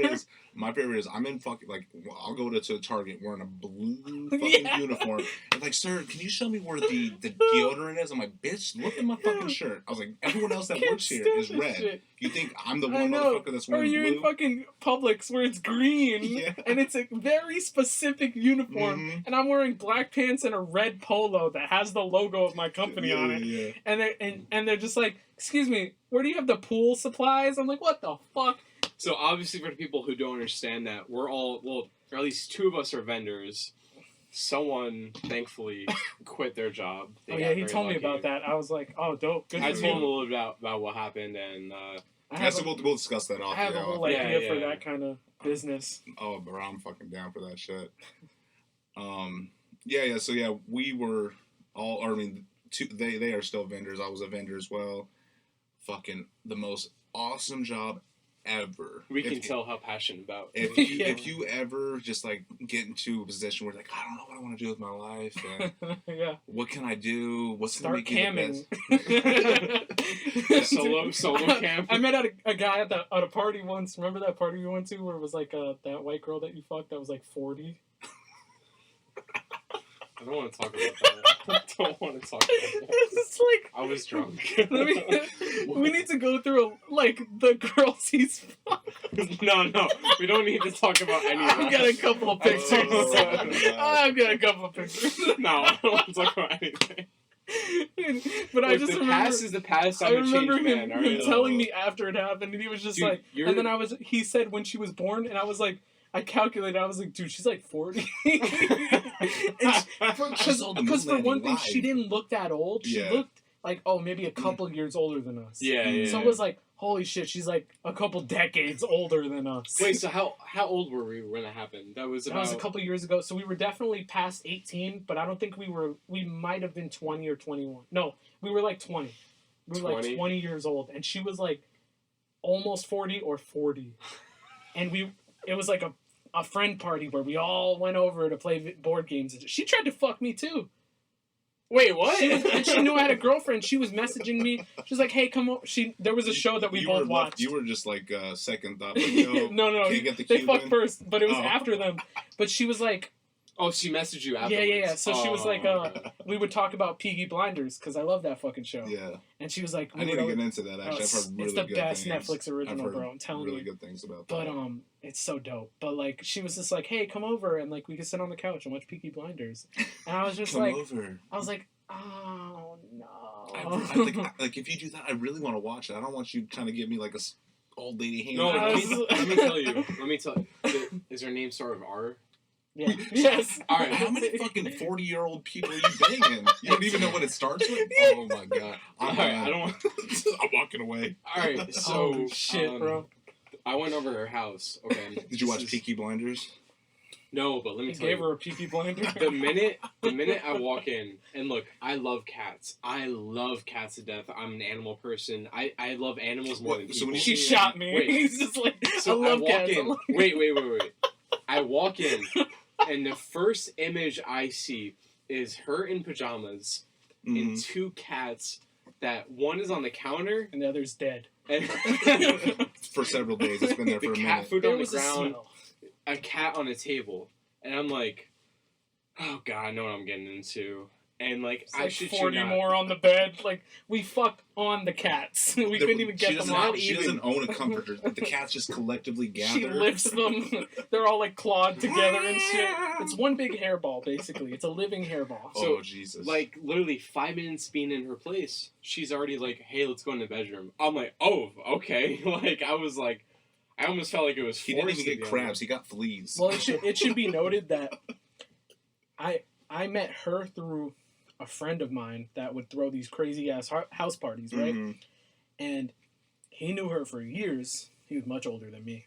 My favorite is I'm in fucking, like, I'll go to Target wearing a blue fucking uniform. And like, "Sir, can you show me where the deodorant is?" I'm like, "Bitch, look at my fucking shirt." I was like, everyone else that works here is red. Shit. You think I'm the one motherfucker that's wearing blue? Or you're in fucking Publix where it's green, and it's a very specific uniform, and I'm wearing black pants and a red polo that has the logo of my company on it. Yeah. And they're just like, "Excuse me, where do you have the pool supplies?" I'm like, what the fuck? So obviously for the people who don't understand that, we're all, well, or at least 2 of us are vendors. Someone, thankfully, quit their job. He told me about that. I was like, oh, dope. Good I told him a little bit about what happened, and... we'll discuss that off. I have a whole idea for that kind of business. Oh, bro, I'm fucking down for that shit. So we were all, I mean, they are still vendors. I was a vendor as well. Fucking the most awesome job ever. We can tell how passionate about. If you ever just like get into a position where like, I don't know what I want to do with my life, and what can I do? What's gonna make camming? The best? solo camp. I met a guy at a party once. Remember that party we went to where it was like that white girl that you fucked that was like 40? I don't want to talk about that. I don't want to talk about that. It's like... I was drunk. We need to go through, the girls he's fucked. No. We don't need to talk about any of that. I've got a couple of pictures. I've got a couple of pictures. No, I don't want to talk about anything. But I just the remember... past is the past. I remember him telling me after it happened, and he was just dude, like... And then he said when she was born, and I was like... I calculated, I was like, dude, she's like 40. Because for one thing, she didn't look that old. She looked like, maybe a couple years older than us. Yeah. So it was like, holy shit, she's like a couple decades older than us. Wait, so how old were we when that happened? That was a couple years ago. So we were definitely past 18, but I don't think we might have been 20 or 21. No, we were like 20. We were 20? Like 20 years old. And she was like almost 40 or 40. And it was like a friend party where we all went over to play board games. She tried to fuck me too. Wait, what? And she knew I had a girlfriend. She was messaging me. She was like, "Hey, come over." There was a show that we both watched. You were just like second thought. Like, no, no. Can't get the they fucked in? first, but it was after them. But she was like, "Oh, she messaged you afterwards." Yeah. So she was like, we would talk about Peaky Blinders because I love that fucking show. Yeah. And she was like, I need to get into that. Actually, I've heard really good things. It's the best Netflix original, bro. I'm telling you. Really good things about that. But it's so dope. But like, she was just like, "Hey, come over and like we could sit on the couch and watch Peaky Blinders." And I was just come like, over. I was like, oh no. I think like if you do that, I really want to watch it. I don't want you trying to give me like a old lady hand. No, let me tell you. Is her name sort of R? Yeah. Yes. All right. How many fucking 40-year-old people are you banging? You don't even know what it starts with. Oh my god. I don't want. I'm walking away. All right. So oh, shit, bro. I went over to her house. Okay. Did you watch Peaky Blinders? No, but let me tell you. Gave her a Peaky Blinder. The minute I walk in, and look, I love cats. I love cats to death. I'm an animal person. I love animals more than people. So when she shot me. Wait. He's just like, so I love walk cats. in. Wait. I walk in, and the first image I see is her in pajamas and two cats. That one is on the counter and the other's dead. And for several days. It's been there for a minute. Cat food There on the was ground. A cat on a table, and I'm like, oh god, I know what I'm getting into. And like, It's I like should 40 more on the bed. Like, we fucked on the cats. We couldn't even get them out. She doesn't own a comforter. The cats just collectively gather. She lifts them. They're all like clawed together and shit. It's one big hairball, basically. It's a living hairball. So, oh Jesus! Like literally 5 minutes being in her place, she's already like, hey, let's go in the bedroom. I'm like, oh, okay. Like I was like, I almost felt like it was. He didn't even get crabs. He got fleas. Well, it should be noted that I met her through a friend of mine that would throw these crazy ass house parties, right? Mm-hmm. And he knew her for years. He was much older than me.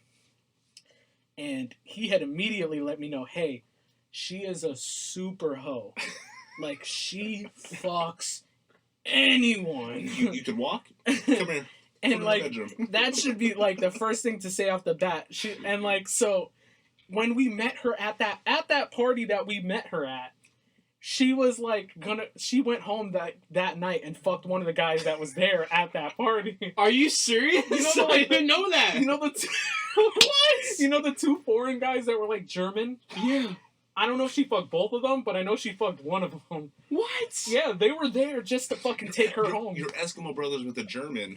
And he had immediately let me know, hey, she is a super hoe. Like, she fucks anyone. You could walk? Come here. And like, that should be like the first thing to say off the bat. And like, so when we met her at that party that we met her at, she was like she went home that night and fucked one of the guys that was there at that party. Are you serious? You know, I didn't know that. You know what? You know the two foreign guys that were like German? Yeah. I don't know if she fucked both of them, but I know she fucked one of them. What? Yeah, they were there just to fucking take her home. You're Eskimo brothers with a German.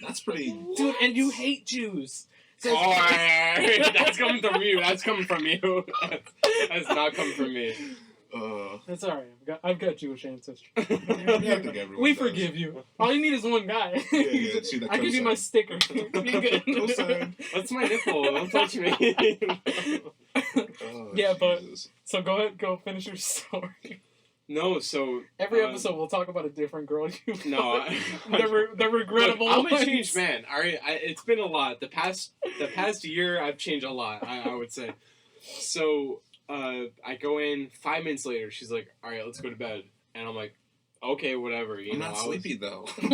That's pretty... Dude, and you hate Jews. So that's coming from you. That's coming from you. That's not coming from me. That's alright. I've got Jewish ancestry. We forgive you. All you need is one guy. Yeah, I give you my sticker. Be good. That's my nipple. Don't touch me. Yeah, but Jesus. so go ahead, go finish your story. No, so every episode we'll talk about a different girl. No, the regrettable. Look, I'm a ones. changed man. All right, it's been a lot. The past year, I've changed a lot. I would say. So I go in 5 minutes later. She's like, "All right, let's go to bed," and I'm like, "Okay, whatever." I'm not sleepy though. Yeah,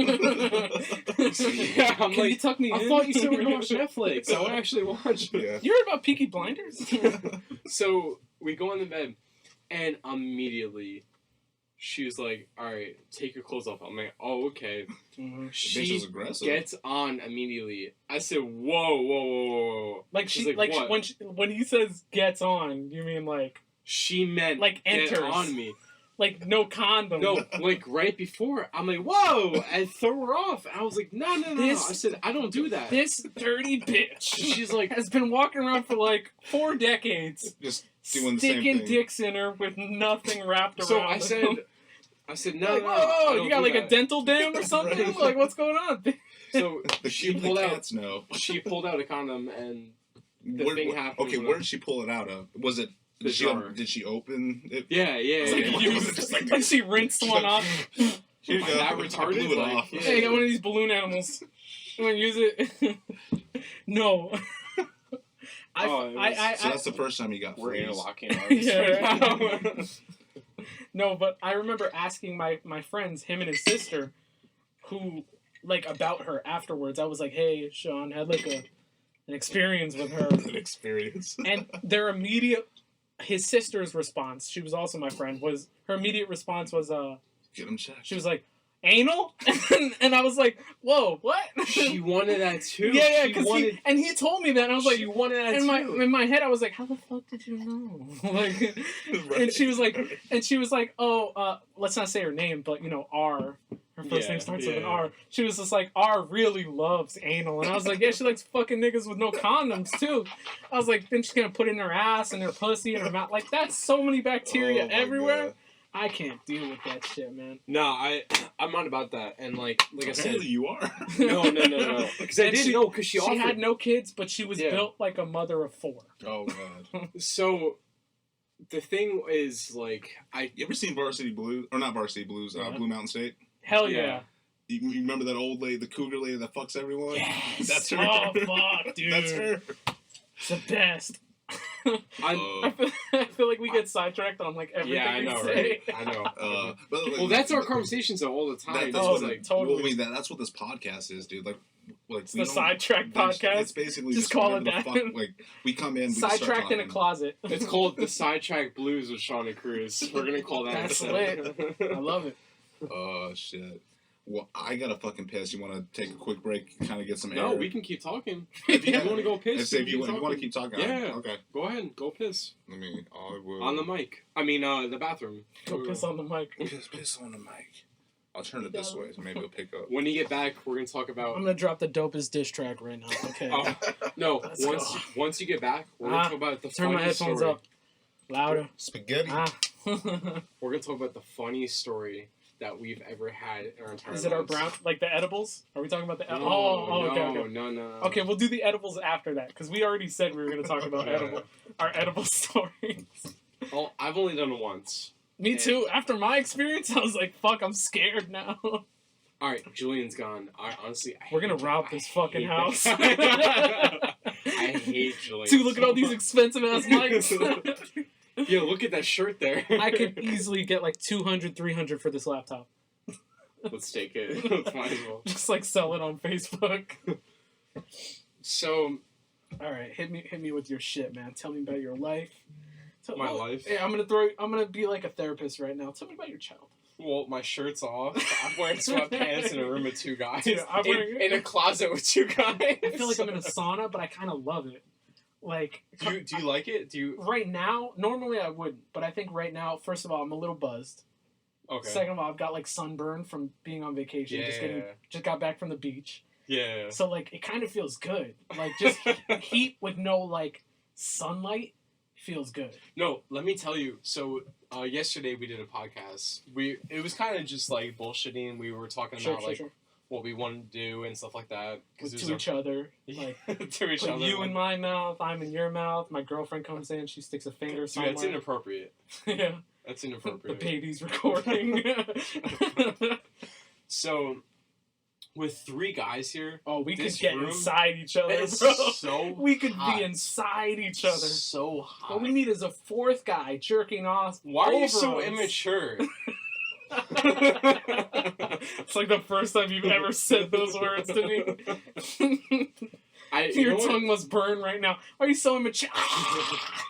I'm Can like, you tuck me in? I thought you said we're gonna watch Netflix. I want to actually watch. Yeah. You heard about Peaky Blinders? So we go in the bed, and immediately she was like, "All right, take your clothes off." I'm like, "Oh, okay." Mm-hmm. She aggressive. gets on immediately. I said, "Whoa!" Like She's she, like what? when he says gets on, you mean like She meant like get enters on me. Like no condom. No, like right before. I'm like, "Whoa!" And throw her off. And I was like, "No." I said, "I don't do that." This dirty bitch. She's like, has been walking around for like 4 decades. Just doing the same sticking thing. dicks in her with nothing wrapped around. So I them. said, "No, like, no, whoa, I don't you got do like that." a dental dam or something? Right. Like, what's going on? So The she cute pulled out. cats know. She pulled out a condom, and Where- happened. Okay, where did she pull it out of? Was it? The jar. Did she open it? Yeah. It's like, yeah. used, Just like- like she rinsed She's one like, off. Here you go. That I retarded, blew it like, off. yeah. Hey, I got one of these balloon animals. You want to use it? No. So that's the first time you got We're fleas. interlocking our Yeah. right now. No, but I remember asking my friends, him and his sister, who, like, about her afterwards. I was like, hey, Sean, had, like, an experience with her. An experience. And his sister's response, she was also my friend, her immediate response was, Get him checked. She was like, anal? And I was like, whoa, what? She wanted that too. Yeah, because he told me that, and I was like, she wanted that too. In my head, I was like, how the fuck did you know? Like, Right. and she was like, oh, let's not say her name, but you know, R. Her first name starts with an R. She was just like, R really loves anal, and I was like, yeah, she likes fucking niggas with no condoms too. I was like, then she's gonna put it in her ass and her pussy and her mouth. Like, that's so many bacteria everywhere. God. I can't deal with that shit, man. No, I'm not about that. And like I said, Apparently you are. no. Because I didn't know, because she had no kids, but she was built like a mother of 4. Oh god. So the thing is, like, You ever seen Varsity Blues? Or not Varsity Blues, Blue Mountain State? Hell yeah. You remember that old lady, the cougar lady that fucks everyone? Yes. That's her. Oh fuck, dude. That's her. It's the best. I I feel like we get sidetracked on like everything I know, we say. right? I know. Well, That's our conversations though all the time. That's what like totally. Well, I mean, that's what this podcast is, dude. Like It's the sidetrack podcast. It's basically just call it that. Like we come in, we sidetracked in a closet. It's called the Sidetrack Blues with Shawn and Cruz. We're gonna call that. That's lit. I love it. Oh shit. Well, I gotta fucking piss. You want to take a quick break, kind of get some air? No, we can keep talking. If you want to go piss, if you want to keep talking, yeah. Okay. Go ahead, go piss. I will. On the mic. I mean, the bathroom. Go piss on the mic. Piss on the mic. I'll turn it this way, so maybe it'll pick up. When you get back, we're gonna talk about. I'm gonna drop the dopest diss track right now. Okay. No, Let's once you get back, we're gonna talk about the turn my headphones story. up. Louder. Spaghetti. We're gonna talk about the funniest story that we've ever had in our entire lives. Is it our brown, like the edibles? Are we talking about the edibles? Okay. No. Okay, we'll do the edibles after that, because we already said we were going to talk about our edible stories. Oh, I've only done it once. Me too. After my experience, I was like, fuck, I'm scared now. Alright, Julian's gone. Honestly, we're going to rob this fucking house. I hate Julian. Dude, look at all these expensive ass mics. Yo, look at that shirt there. I could easily get like 200, 300 for this laptop. Let's take it. Let's might as well. Just like sell it on Facebook. So, all right, hit me with your shit, man. Tell me about your life. My life. Yeah, I'm gonna be like a therapist right now. Tell me about your child. Well, my shirt's off. I'm wearing sweatpants in a room with 2 guys. Dude, in a closet with 2 guys. I feel like I'm in a sauna, but I kind of love it. Like, do you like it? Right now? Normally I wouldn't, but I think right now, first of all, I'm a little buzzed. Okay. Second of all, I've got like sunburn from being on vacation. Just got back from the beach. Yeah. So like, it kind of feels good. Like just heat with no like sunlight feels good. No, let me tell you. So yesterday we did a podcast. It was kind of just like bullshitting. We were talking about what we wanted to do and stuff like that. To each other. Like, to each other. You in my mouth, I'm in your mouth. My girlfriend comes in, she sticks a finger somewhere. Dude, that's inappropriate. Yeah. That's inappropriate. The baby's recording. So, with 3 guys here. Oh, we could get inside each other, bro. So we could hot. be inside each other. So hot. What we need is a 4th guy jerking off. Why are you so immature? It's like the first time you've ever said those words to me. Your tongue must burn right now. Why are you so immature?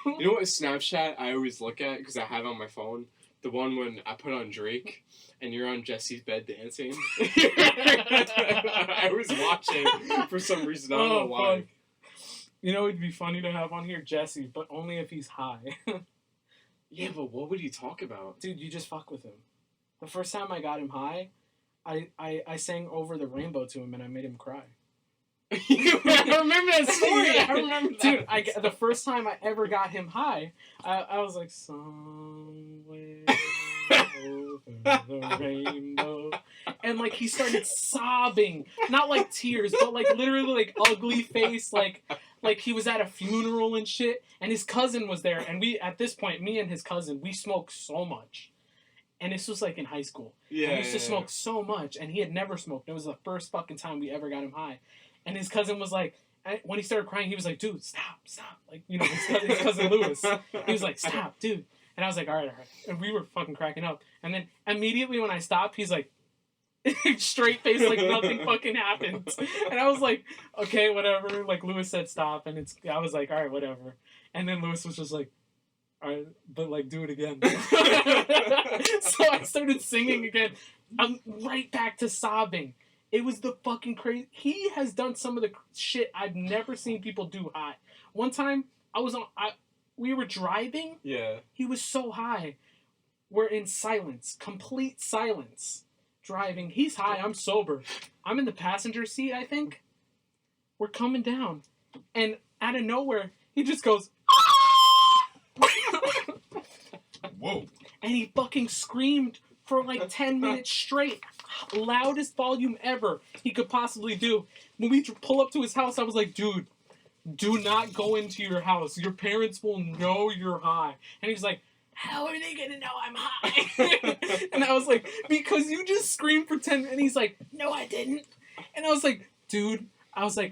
You know what Snapchat I always look at, because I have it on my phone? The one when I put on Drake and you're on Jesse's bed dancing. I was watching for some reason. I don't know why. Fuck. You know, it'd be funny to have on here Jesse, but only if he's high. Yeah, but what would he talk about? Dude, you just fuck with him. The first time I got him high, I sang Over the Rainbow to him and I made him cry. I remember that story. I remember that. Dude, the first time I ever got him high, I was like, somewhere over the rainbow. And, like, he started sobbing. Not, like, tears, but, like, literally, like, ugly face. Like he was at a funeral and shit. And his cousin was there. And at this point, me and his cousin, we smoked so much. And this was, like, in high school. Yeah. And we used to smoke so much. And he had never smoked. It was the first fucking time we ever got him high. And his cousin was like, when he started crying, he was like, dude, stop. Like, you know, his cousin Lewis. He was like, stop, dude. And I was like, all right. And we were fucking cracking up. And then immediately when I stopped, he's like, straight face, like nothing fucking happened. And I was like, okay, whatever. Like, Lewis said stop. And I was like, all right, whatever. And then Lewis was just like, alright, but like do it again. So I started singing again. I'm right back to sobbing. It was the fucking crazy. He has done some of the shit I've never seen people do high. One time we were driving. Yeah. He was so high. We're in silence, complete silence, driving. He's high. I'm sober. I'm in the passenger seat. I think we're coming down, and out of nowhere, he just goes. Whoa. And he fucking screamed for like 10 minutes straight. Loudest volume ever he could possibly do. When we pull up to his house, I was like, dude, do not go into your house. Your parents will know you're high. And he's like, how are they going to know I'm high? And I was like, because you just screamed for 10 minutes. And he's like, no, I didn't. And I was like, dude,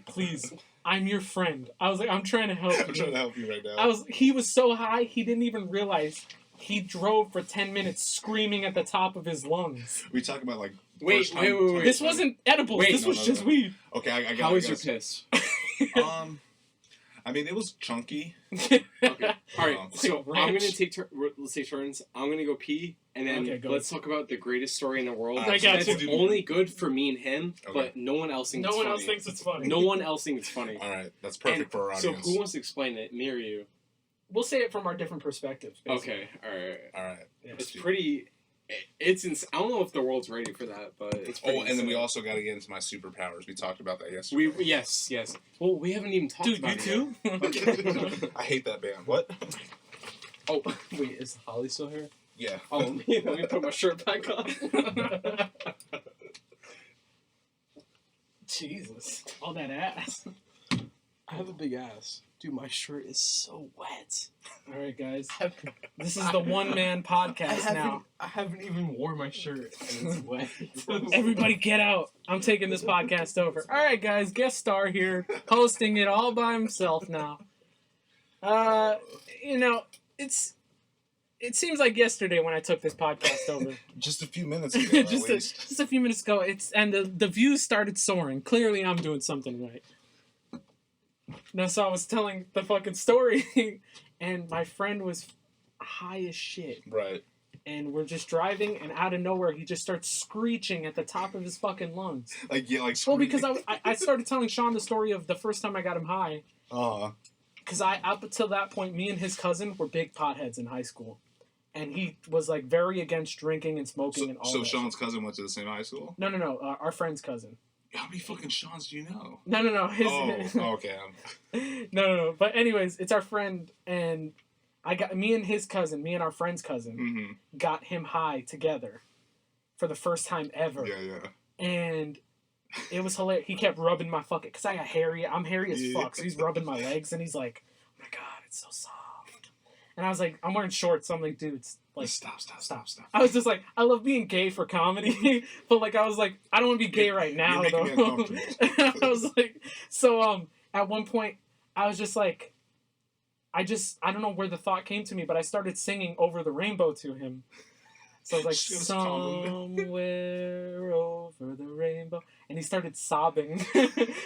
please. I'm your friend. I was like, I'm trying to help you. I'm trying to help you right now. He was so high, he didn't even realize he drove for 10 minutes screaming at the top of his lungs. We talk about like. Wait. This wasn't edible. This was just weed. Okay, I got. How was your piss? I mean, it was chunky. Okay. All right. So Ranch. I'm gonna let's take turns. I'm gonna go pee, and then let's talk about the greatest story in the world. I got That's you. only good for me and him, Okay. but no one else thinks. No one else thinks it's funny. No one else thinks it's funny. All right, that's perfect for our So audience. who wants to explain it? Me or you? We'll say it from our different perspectives. Basically. Okay. All right. Yeah. It's pretty. It's I don't know if the world's ready for that, but it's pretty. and then we insane. also got to get into my superpowers. We talked about that yesterday. Yes. Well, we haven't even talked about it. Dude, you too? I hate that band. What? Oh, wait, is Holly still here? Yeah. Oh, let me put my shirt back on. Jesus. All that ass. I have a big ass. Dude, my shirt is so wet. All right, guys. This is the one-man podcast now. I haven't even worn my shirt, and it's wet. Everybody get out. I'm taking this podcast over. All right, guys. Guest star here, hosting it all by himself now. It seems like yesterday when I took this podcast over. Just a few minutes ago, at just least. a few minutes ago. The views started soaring. Clearly, I'm doing something right. No, so I was telling the fucking story, and my friend was high as shit. Right. And we're just driving, and out of nowhere, he just starts screeching at the top of his fucking lungs. Like Well, screaming. because I started telling Sean the story of the first time I got him high. Because up until that point, me and his cousin were big potheads in high school. And he was, like, very against drinking and smoking and all that. So Sean's cousin went to the same high school? No, our friend's cousin. How many fucking Sean's do you know? No. Okay. No. But anyways, it's our friend, and me and our friend's cousin got him high together for the first time ever. Yeah. And it was hilarious. He kept rubbing my fucking, because I'm hairy as fuck, so he's rubbing my legs, and he's like, oh my god, it's so soft. And I was like, I'm wearing shorts, so I'm like, dude, it's like, Stop. I was just like, I love being gay for comedy, but like, I was like, I don't want to be gay right now, You're making though. me And I was like, so at one point, I was just like, I don't know where the thought came to me, but I started singing Over the Rainbow to him. So I was like, Just somewhere over the rainbow. And he started sobbing.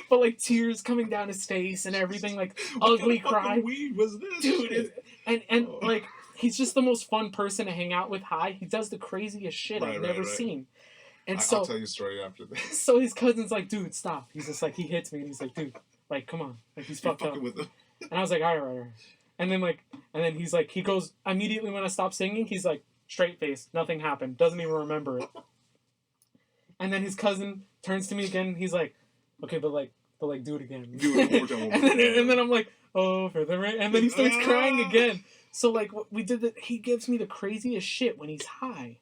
But like tears coming down his face and everything, like ugly cry. Weed was this? Dude, and like, he's just the most fun person to hang out with high. He does the craziest shit I've never seen. And I'll tell you a story after this. So his cousin's like, dude, stop. He's just like, he hits me and he's like, dude, like, come on. Like, he's fucked up. With him. And I was like, all right. And then he's like, he goes, immediately when I stop singing, he's like, straight face, nothing happened, doesn't even remember it. And then his cousin turns to me again, and he's like, okay, but do it again. Do it one more time. and then I'm like, over the rain, and then he starts crying again. So like, we did that. He gives me the craziest shit when he's high.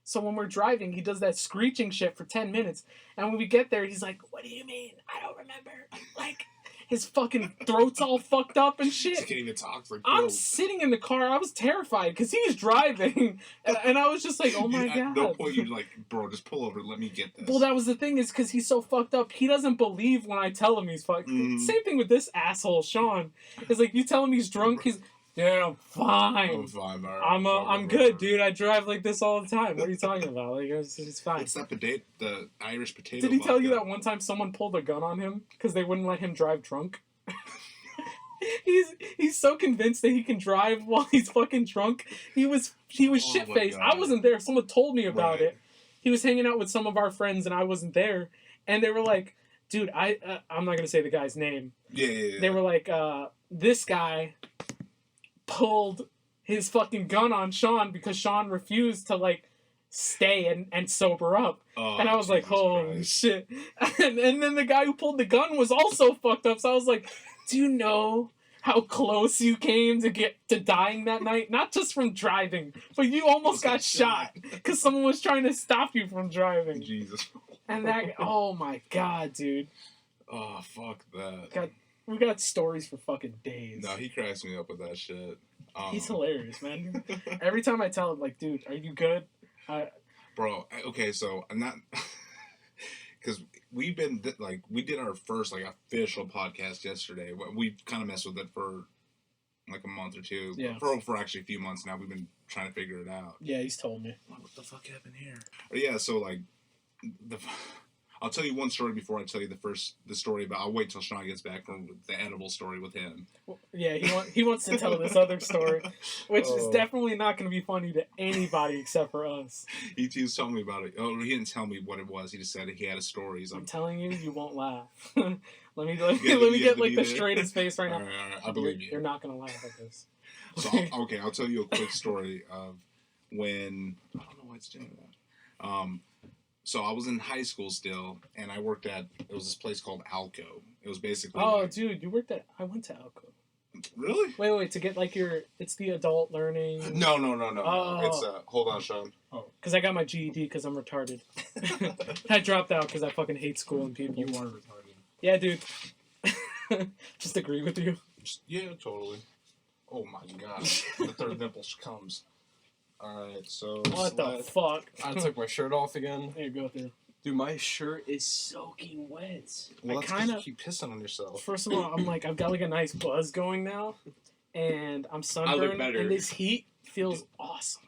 So when we're driving, he does that screeching shit for 10 minutes, and when we get there, he's like, what do you mean? I don't remember. Like, his fucking throat's all fucked up and shit. He can't even talk. Like, I'm sitting in the car. I was terrified because he's driving, and I was just like, "Oh my god!" At no point you're like, "Bro, just pull over. Let me get this." Well, that was the thing, is because he's so fucked up. He doesn't believe when I tell him he's fucked. Same thing with this asshole, Sean. It's like, you tell him he's drunk, he's, dude, I'm fine. I'm fine. I'm good, dude. I drive like this all the time. What are you talking about? Like, it's fine. It's that potato, the Irish potato. Did he tell you that one time someone pulled a gun on him because they wouldn't let him drive drunk? He's so convinced that he can drive while he's fucking drunk. He was shit faced. I wasn't there. Someone told me about it. He was hanging out with some of our friends and I wasn't there. And they were like, dude, I'm not gonna say the guy's name. Yeah. They were like, this guy pulled his fucking gun on Shawn because Shawn refused to like stay and sober up. And I was Jesus like, holy Christ. shit. And then the guy who pulled the gun was also fucked up. So I was like, do you know how close you came to get to dying that night? Not just from driving, but you almost got shot because someone was trying to stop you from driving. Jesus. And that, oh my god, dude. Oh, fuck that. We got stories for fucking days. No, he cracks me up with that shit. He's hilarious, man. Every time I tell him, like, dude, are you good? Bro, okay, so I'm not... Because we've been, like, we did our first, like, official podcast yesterday. We kind of messed with it for, like, a month or two. Yeah. For actually a few months now. We've been trying to figure it out. Yeah, he's told me. What the fuck happened here? But yeah, so, like, I'll tell you one story before I tell you the story about... I'll wait till Sean gets back from the edible story with him. Yeah, he wants to tell this other story, which is definitely not going to be funny to anybody except for us. He was telling me about it. Oh, he didn't tell me what it was. He just said he had a story. I'm telling you, you won't laugh. let me get like the straightest face right now. All right, I believe you. You're not going to laugh at this. So, I'll tell you a quick story of when... I don't know why it's doing that. So I was in high school still, and I worked at... It was this place called Alco. It was basically... Oh, dude, you worked at... I went to Alco. Really? Wait, to get like your... It's the adult learning... No. Oh. It's... hold on, Sean. Oh, because I got my GED because I'm retarded. I dropped out because I fucking hate school and people. You are retarded. Yeah, dude. Just agree with you. Yeah, totally. Oh my gosh. The third nipple comes. Alright, so... What the fuck? I took my shirt off again. There you go, dude. Dude, my shirt is soaking wet. Well, I that's kinda- because you keep pissing on yourself. First of all, I've got like a nice buzz going now, and I'm sunburned, better. and this heat feels awesome.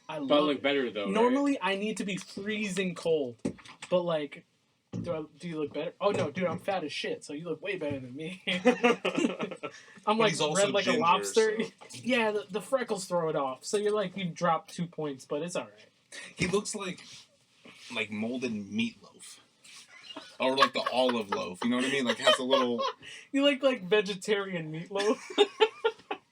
I But I love look it. better though. Normally, I need to be freezing cold, but like, do you look better? Oh no, dude, I'm fat as shit, so you look way better than me. I'm like he's also red like ginger, a lobster. so- Yeah, the freckles throw it off, so you're like, you've dropped 2 points, but it's all right. He looks like molded meatloaf. Or like the olive loaf. You know what I mean? Like has a little... You look like vegetarian meatloaf.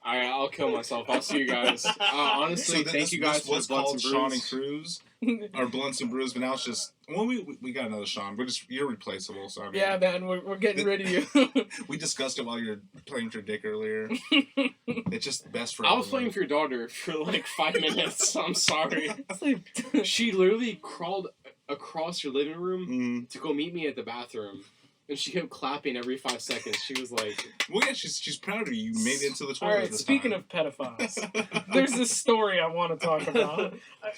Alright, I'll kill myself. I'll see you guys. Honestly, thank you guys for what's the Blunts called and Sean Brews. and Cruz. Or Blunts and Brews, but now it's just... Well, we got another Sean. You're replaceable, so I mean... Yeah, man, we're getting rid of you. We discussed it while you were playing with your dick earlier. It's just best for I was everyone. playing with your daughter for like 5 minutes. I'm sorry. It's like- She literally crawled across your living room Mm. to go meet me at the bathroom. And she kept clapping every 5 seconds. She was like... Well, yeah, she's proud of you. You made it into the toilet All right, this speaking time. of pedophiles, there's this story I want to talk about.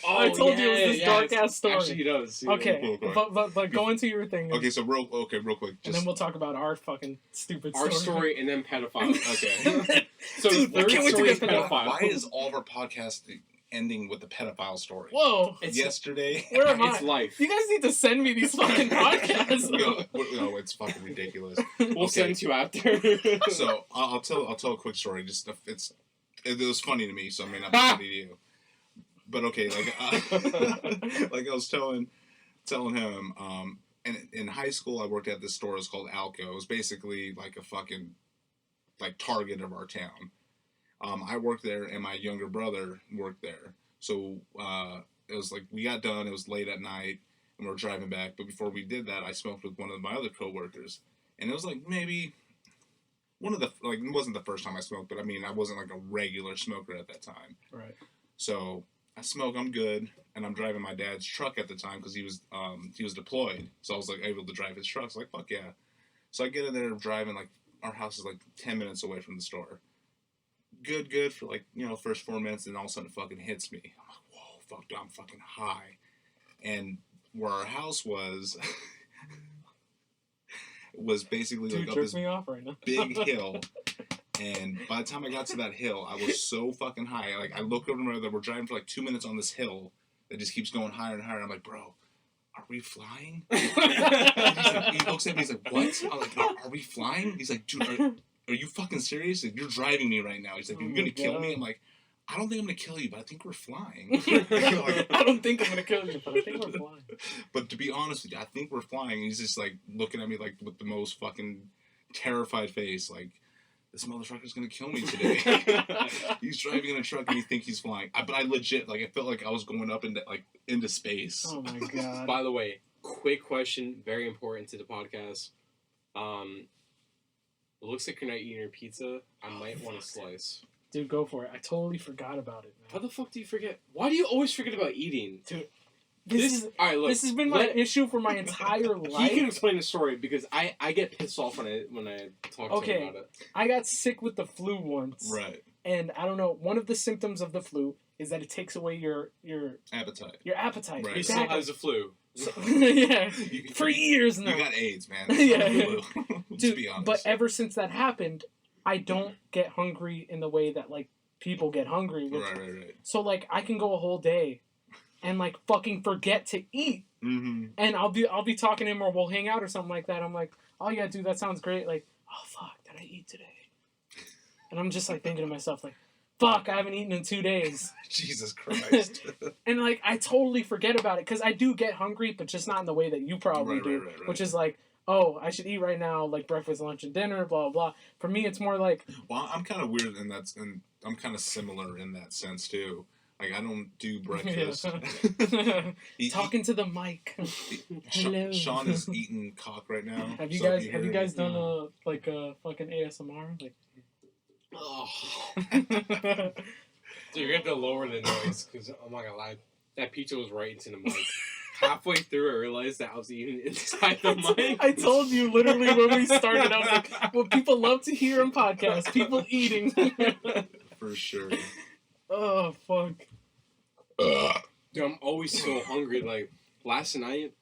I Oh, told you it was this yeah, dark ass story. Actually, he does. Yeah. Okay, but go into your thing. Okay, so real quick. and Just, then we'll talk about our fucking stupid Our story and then pedophile. Okay. So Dude, the third can't wait to story get is to that. pedophile. why is all of our podcasts ending with the pedophile story? Whoa, It's Yesterday... where am It's I? life. You guys need to send me these fucking podcasts. No, it's fucking ridiculous. We'll send you after. So I'll tell a quick story. Just it was funny to me, so it may not be funny to you. But okay, like I was telling him, and in high school I worked at this store. It was called Alco. It was basically like a fucking like Target of our town. I worked there, and my younger brother worked there. So it was like we got done. It was late at night, and we were driving back. But before we did that, I smoked with one of my other coworkers, and it was like maybe one of the like it wasn't the first time I smoked, but I mean I wasn't like a regular smoker at that time. Right. So I smoke, I'm good, and I'm driving my dad's truck at the time because he was deployed. So I was like able to drive his truck. So like fuck yeah. So I get in there driving, like our house is like 10 minutes away from the store. Good for like, first 4 minutes, and all of a sudden it fucking hits me. I'm like, whoa, fuck, dude, I'm fucking high. And where our house was basically Dude, like up jerk this me off right now. big hill. And by the time I got to that hill, I was so fucking high. Like I look over and we're driving for like 2 minutes on this hill that just keeps going higher and higher. I'm like, bro, are we flying? He looks at me, he's like, what? I'm like, are we flying? He's like, dude, are you fucking serious? Like, you're driving me right now. He's like, you're gonna kill me? I'm like, I don't think I'm gonna kill you, but I think we're flying. I don't think I'm gonna kill you, but I think we're flying. But to be honest with you, I think we're flying. He's just like looking at me like with the most fucking terrified face, like, this motherfucker's gonna kill me today. He's driving in a truck and he thinks he's flying. But I legit, like, it felt like I was going up into space. Oh my god. By the way, quick question, very important to the podcast. It looks like you're not eating your pizza. I might want a slice. Dude, go for it. I totally forgot about it, man. How the fuck do you forget? Why do you always forget about eating? Dude, All right, look. This has been my issue for my entire life. He can explain the story because I get pissed off when I talk to him about it. I got sick with the flu once. Right. And I don't know, one of the symptoms of the flu is that it takes away your appetite. Your appetite. Right. He still has the flu. So, yeah. For years now. You got AIDS, man. Yeah. Let's Dude, be honest. but ever since that happened, I don't get hungry in the way that, like, people get hungry. Right. So, like, I can go a whole day and, like, fucking forget to eat. Mm-hmm. And I'll be talking to him or we'll hang out or something like that. I'm like, oh, yeah, dude, that sounds great. Like, oh, fuck, did I eat today? And I'm just, like, thinking to myself, like, fuck, I haven't eaten in 2 days. Jesus Christ. And, like, I totally forget about it because I do get hungry, but just not in the way that you probably do, right. which is like, oh, I should eat right now, like breakfast, lunch, and dinner, blah, blah, blah. For me, it's more like... Well, I'm kind of weird and I'm kind of similar in that sense, too. Like, I don't do breakfast. Talking to the mic. Hello. Sean is eating cock right now. Have you so guys done a fucking ASMR? Like... Oh. Dude, you're gonna have to lower the noise because I'm not gonna lie, that pizza was right into the mic. Halfway through, I realized that I was eating inside the mic. I told you literally when we started, I was like, "What people love to hear in podcasts, people eating." For sure. Oh fuck. Dude, I'm always so hungry. Like last night,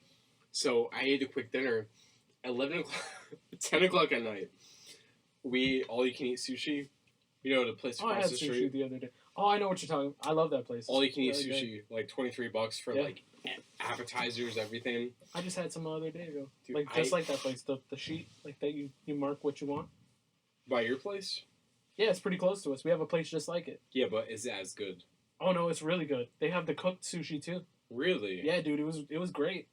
so I ate a quick dinner. 11 o'clock, 10 o'clock at night. We all you can eat sushi. You know the place I across had the sushi street. the other day. Oh, I know what you're talking about. I love that place. All you can eat Really sushi, like $23 for like appetizers, everything. I just had some the other day ago. Dude, Like just like that place, the sheet, like that you mark what you want. By your place? Yeah, it's pretty close to us. We have a place just like it. Yeah, but is it as good? Oh no, it's really good. They have the cooked sushi too. Really? Yeah, dude, it was great.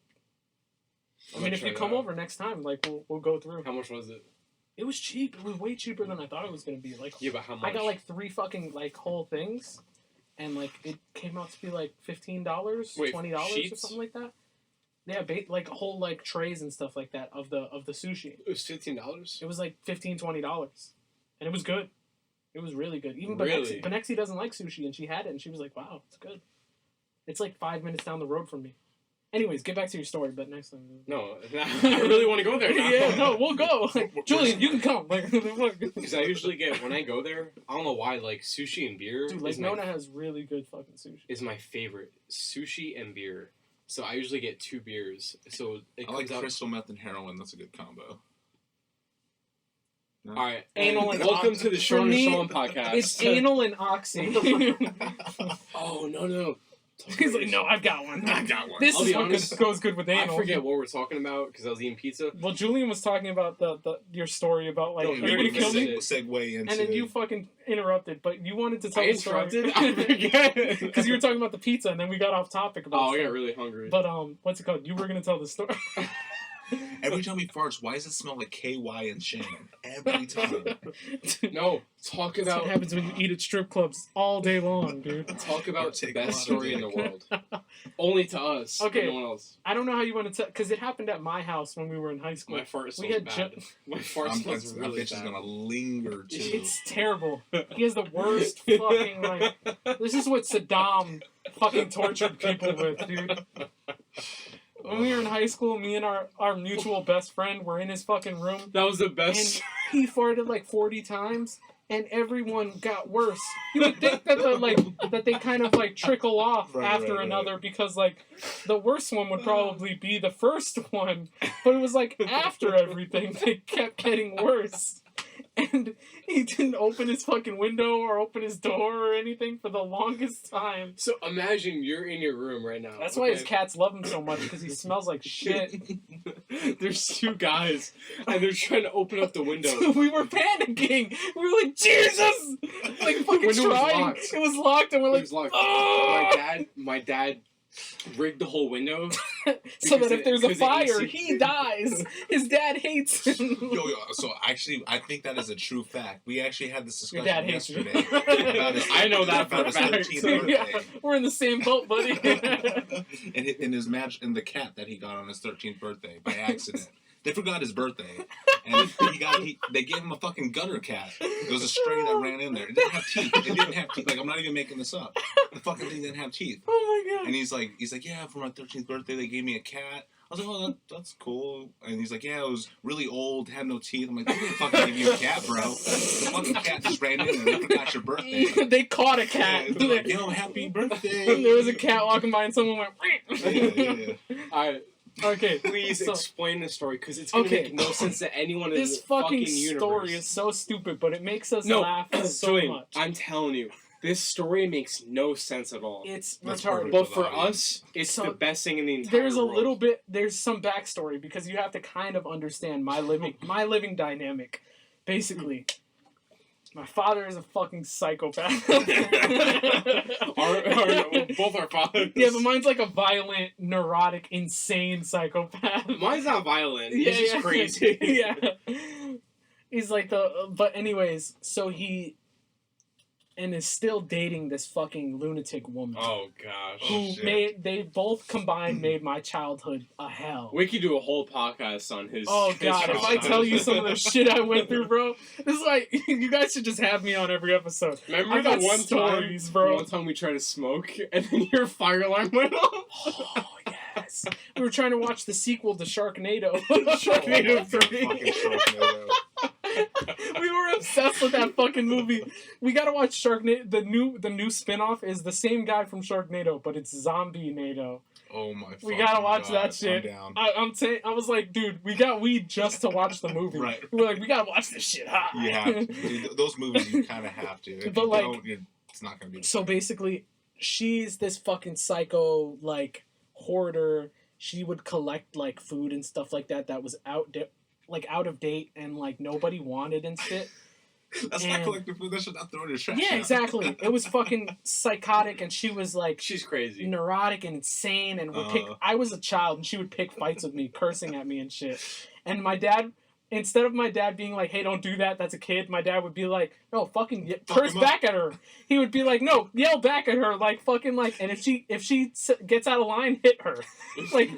I'm I mean, gonna if you try come that out. over next time, like we'll go through. How much was it? It was cheap. It was way cheaper than I thought it was gonna be. Like Yeah, but how much? I got like 3 fucking like whole things, and like it came out to be like $15, Wait, $20 or sheets? something like that. Yeah, like whole like trays and stuff like that of the sushi. It was $15? It was like $15, $20, and it was good. It was really good. Even Really? Benexi doesn't like sushi, and she had it, and she was like, "Wow, it's good." It's like 5 minutes down the road from me. Anyways, get back to your story, but next time. No, I really want to go there now. Yeah, no, we'll go. Like, Julian, you can come. Like, Because I usually get, when I go there, I don't know why, like, sushi and beer dude, is, like Nona has really good fucking sushi. is my favorite. Sushi and beer. So I usually get 2 beers. So it I like comes out... crystal meth and heroin. That's a good combo. No? Alright, Anal and welcome oxy. to the For Sean and me, Sean podcast. It's anal and oxy. Oh, no. He's like, no, I've got one. I got one. This I'll is be what honest, goes good with I anal. forget what we're talking about because I was eating pizza. Well, Julian was talking about your story about like, No, are you you gonna already kill me? missed Segue into. And then you fucking interrupted, but you wanted to tell I the story. interrupted? I forget. Because you were talking about the pizza, and then we got off topic about Oh, I stuff. got really hungry. But what's it called? You were gonna tell the story. Every time he farts, why does it smell like KY and Shannon? Every time. No, talk That's about what happens when you eat at strip clubs all day long, dude. talk about the Take best a lot of story in the dick. world. Only to us. Okay. No one else. I don't know how you want to tell, because it happened at my house when we were in high school. My fart We smells had bad. My fart I smells bet really she's bad. gonna linger too. It's terrible. He has the worst fucking, like, this is what Saddam fucking tortured people with, dude. When we were in high school, me and our mutual best friend were in his fucking room, That was the and best. he farted like 40 times, and everyone got worse. You would think that they kind of like trickle off after right. another, because like the worst one would probably be the first one, but it was like after everything they kept getting worse. And he didn't open his fucking window or open his door or anything for the longest time. So imagine you're in your room right now. That's why his cats love him so much, because he smells like shit. There's two guys, and they're trying to open up the window. We were panicking. We were like, Jesus! Like fucking Window was trying. locked. It was locked, and we're It like, was locked. oh! My dad rigged the whole window So that if there's a because the fire, AC he dies. His dad hates him. Yo, so actually, I think that is a true fact. We actually had this Your dad discussion hates yesterday. you. About his, I know that about his for a fact. 13th birthday. Yeah, we're in the same boat, buddy. and in his match, and the cat that he got on his 13th birthday by accident. They forgot his birthday, and they gave him a fucking gutter cat. It was a stray that ran in there. It didn't have teeth. It didn't have teeth. Like, I'm not even making this up. The fucking thing didn't have teeth. Oh my god. And he's like, yeah, for my 13th birthday, they gave me a cat. I was like, oh, that's cool. And he's like, yeah, it was really old, had no teeth. I'm like, they didn't fucking give you a cat, bro. The fucking cat just ran in there. They forgot your birthday. They caught a cat. Yeah, they're like, yo, happy birthday. There was a cat walking by and someone went. Yeah. Alright, Okay, please so, explain the story, because it's gonna Okay. make no sense to anyone in this the fucking story universe. is so stupid, but it makes us No, laugh so Julian, much. I'm telling you, this story makes no sense at all. It's That's retarded. perfect. But for the audience. us, it's So, the best thing in the entire There's a world. little bit. There's some backstory because you have to kind of understand my living dynamic. Basically, my father is a fucking psychopath. Both our fathers. Yeah, but mine's like a violent, neurotic, insane psychopath. Mine's not violent. He's just crazy. Yeah. He's like but anyways, so he is still dating this fucking lunatic woman. Oh gosh. Who shit. they both combined made my childhood a hell. We could do a whole podcast on his. Oh his god, if I childhood. tell you some of the shit I went through, bro, this is like you guys should just have me on every episode. Remember I got the one stories, time, bro. One time we tried to smoke and then your fire alarm went off. Oh yes, we were trying to watch the sequel to Sharknado. Sharknado Oh, 3. fucking Sharknado. We were obsessed with that fucking movie. We gotta watch Sharknado. The new spin-off is the same guy from Sharknado, but it's Zombie-Nado. Oh my. We gotta watch God, that shit. I'm down. I'm saying, I was like, dude, we got weed just to watch the movie. Right. We were like, we gotta watch this shit. Huh? You have to. Dude, those movies you kind of have to. If But, you like- don't, it's not gonna be. So basically, she's this fucking psycho, like, hoarder. She would collect, like, food and stuff like that was out of date and, like, nobody wanted and shit. That's not collecting food. That's just not throwing your trash. Yeah, out. exactly. It was fucking psychotic, and she was, like, She's crazy. neurotic and insane, and would pick. I was a child, and she would pick fights with me, cursing at me and shit. And my dad, instead of my dad being like, "Hey, don't do that. That's a kid," my dad would be like, "No, fucking curse him back at her." He would be like, "No, yell back at her, like fucking like." And if she gets out of line, hit her. Like,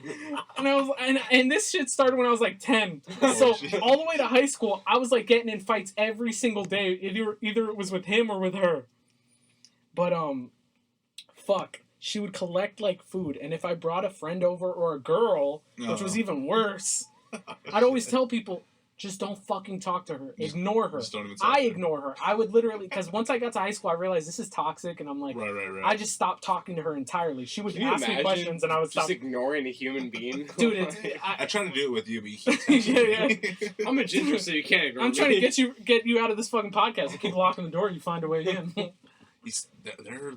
and I was and this shit started when I was like 10. So shit. all the way to high school, I was like getting in fights every single day. Either it was with him or with her. But fuck. She would collect like food, and if I brought a friend over or a girl, which was even worse, I'd always tell people, just don't fucking talk to her. Ignore her. Just don't even talk I to her. ignore her. I would literally, because once I got to high school, I realized this is toxic, and I'm like, Right. I just stopped talking to her entirely. She would Can you ask me imagine questions, and I would just stop. ignoring a human being. Dude, I try to do it with you, but you keep texting me. I'm a ginger, so you can't ignore I'm me. trying to get you out of this fucking podcast. I keep locking the door. You find a way in. They're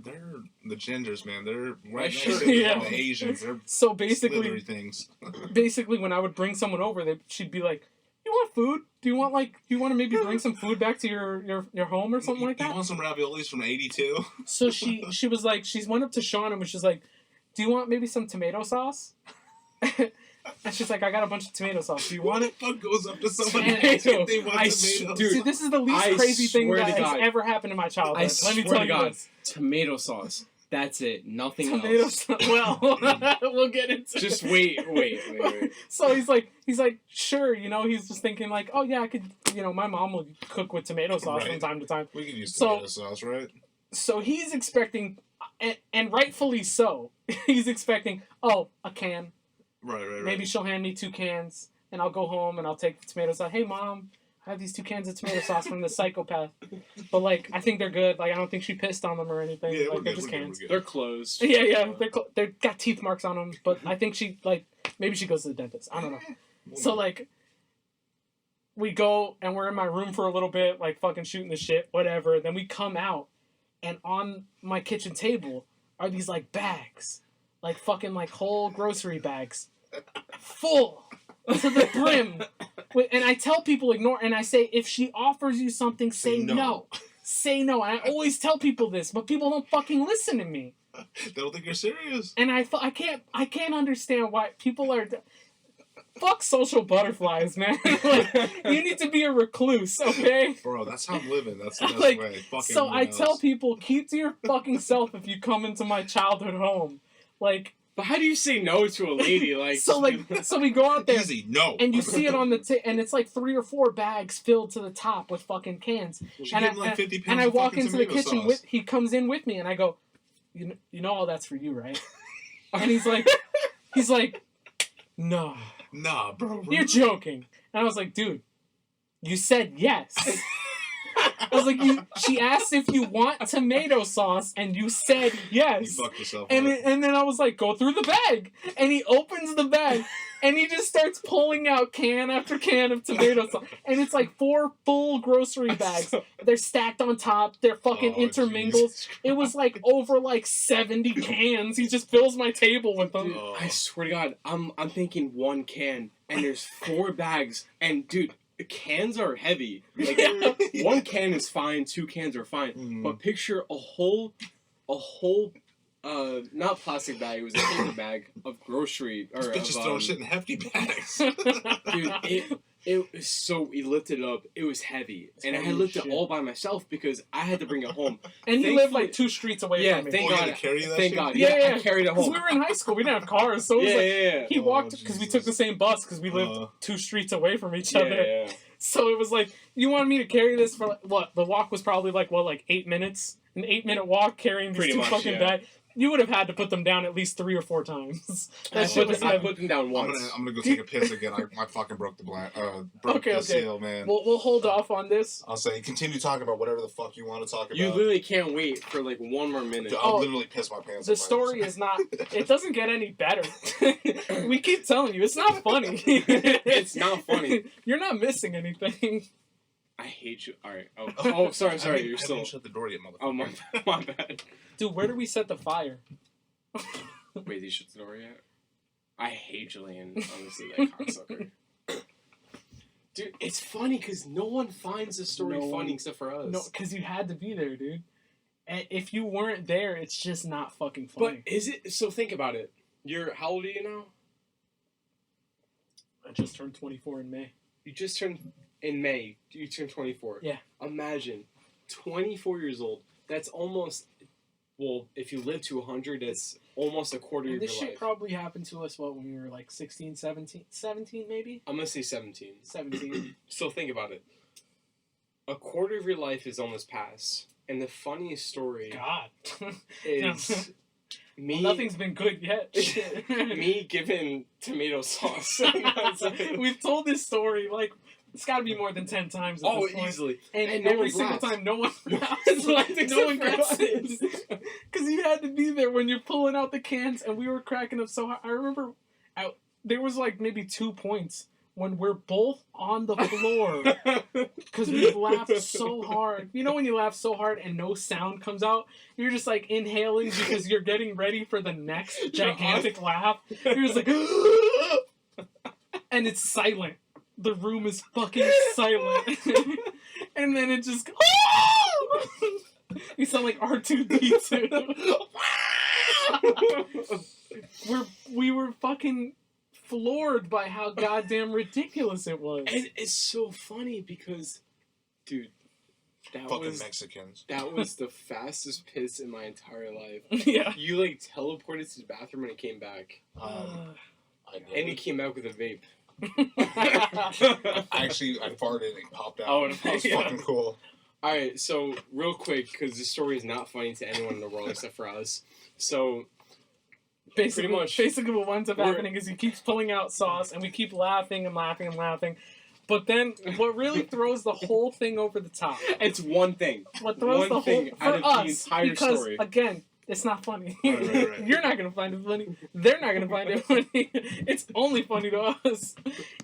the gingers, man. They're right next sure- to yeah. the Asians. They're So slithery things. basically, when I would bring someone over, she'd be like, "You want food? Do you want to maybe bring some food back to your home or something like You that?" want some raviolis from '82? So she was like, she went up to Sean and was just like, "Do you want maybe some tomato sauce?" And she's like, "I got a bunch of tomato sauce. Do you want it?" Who the fuck goes up to someone Tomato. and asks if they want I tomatoes? dude, See, this is the least I crazy thing swear that to has God. ever happened in my childhood. I Let swear me tell to you God, this. tomato sauce. That's it. Nothing Tomato else. sauce. Well, we'll get into Just it. wait. So he's like, sure, he's just thinking like, oh yeah, I could, my mom will cook with tomato sauce Right. from time to time. We can use So- tomato sauce, right? So he's expecting, and rightfully so, he's expecting, oh, a can. Right. Maybe she'll hand me 2 cans, and I'll go home and I'll take the tomato sauce. Hey, Mom, I have these 2 cans of tomato sauce from the psychopath. But, like, I think they're good. Like, I don't think she pissed on them or anything. Yeah, like, we're they're good, just we're good, cans. we're good. They're closed. Yeah. They're got teeth marks on them. But I think she, like, maybe she goes to the dentist. I don't know. So, like, we go and we're in my room for a little bit, like fucking shooting the shit, whatever. Then we come out, and on my kitchen table are these like bags, like fucking like whole grocery bags, full to the brim. And I tell people ignore, and I say if she offers you something, say no. Say no. And I always tell people this, but people don't fucking listen to me. They don't think you're serious. And I can't understand why people are. Fuck social butterflies, man. Like, you need to be a recluse, okay? Bro, that's how I'm living. That's the best like, way. Fucking so I tell people, keep to your fucking self if you come into my childhood home. Like, but how do you say no to a lady? Like, so we go out there. Easy, no. And you see it on the and it's like 3 or 4 bags filled to the top with fucking cans. And I walk into the kitchen sauce. he comes in with me, and I go, you know all that's for you, right? And he's like, no. Nah, bro. You're joking. And I was like, dude, you said yes. I was like, she asked if you want tomato sauce, and you said yes. You fucked yourself and up. and then I was like, go through the bag. And he opens the bag, and he just starts pulling out can after can of tomato sauce. And it's like 4 full grocery bags. They're stacked on top. They're fucking intermingled. It was like over like 70 cans. He just fills my table with them. Dude, I swear to God, I'm thinking 1 can, and there's 4 bags, and dude, the cans are heavy. Like, 1 can is fine, 2 cans are fine, but picture a whole, not plastic bag, it was a paper bag of grocery, or This bitch is throwing shit in hefty bags. dude, it was so, he lifted it up, it was heavy, and I had lifted it all by myself because I had to bring it home. And he lived like 2 streets away from me. Thank you God. had to carry that Thank shit? God. Yeah. I carried it Because home. we were in high school, we didn't have cars, so it was Yeah. he walked, because we took the same bus, because we lived 2 streets away from each other. Yeah. So it was like, you wanted me to carry this for, like, what? The walk was probably like 8 minutes? An 8-minute walk carrying these Pretty 2 much, fucking yeah. bags. You would have had to put them down at least 3 or 4 times. That shit was I heavy. put them down once. I'm gonna go take a piss again. I fucking broke the Okay. seal, man. We'll hold off on this. I'll say continue talking about whatever the fuck you want to talk about. You literally can't wait for like 1 more minute. Dude, I'll literally piss my pants. The story is not. It doesn't get any better. We keep telling you, it's not funny. It's not funny. You're not missing anything. I hate you. Alright. Oh, sorry. You're still. I didn't shut the door yet, motherfucker. Oh, my bad. Dude, where do we set the fire? Wait, did you shut the door yet? I hate Julian, honestly, that cocksucker. Dude, it's funny because no one finds the story funny except for us. No, because you had to be there, dude. And if you weren't there, it's just not fucking funny. But is it? So think about it. How old are you now? I just turned 24 in May. You just turned, in May, you turned 24. Yeah. Imagine, 24 years old. That's almost, well, if you live to 100, that's almost a quarter And of this your shit life. probably happened to us, when we were like 16, 17 maybe? I'm going to say 17. 17. So think about it. A quarter of your life is almost past. And the funniest story God. is me. Well, nothing's been good yet. Me giving tomato sauce. We've told this story, like, it's got to be more than 10 times at Oh, this point. easily. And no every one's single laughed. time, no one Except no one for gets us. it. Because you had to be there when you're pulling out the cans, and we were cracking up so hard. I remember there was like maybe 2 points when we're both on the floor because we laughed so hard. You know when you laugh so hard and no sound comes out? You're just like inhaling because you're getting ready for the next gigantic laugh. You're just like, and it's silent. The room is fucking silent. And then it just, you sound like R2-D2. We were fucking floored by how goddamn ridiculous it was. And it's so funny because, dude, Fucking Mexicans. that was the fastest piss in my entire life. Yeah. You like teleported to the bathroom and it came back. I did. And he came out with a vape. I farted and it popped out. Oh, and That was yeah. fucking cool. Alright, so real quick, because this story is not funny to anyone in the world except for us. So, Basically what winds up We're- happening is he keeps pulling out sauce, and we keep laughing and laughing and laughing. But then, what really throws the whole thing over the top? it's one thing. What throws One the whole thing for out of the us? entire Because story. again, it's not funny. Right. You're not gonna find it funny. They're not gonna find it funny. It's only funny to us.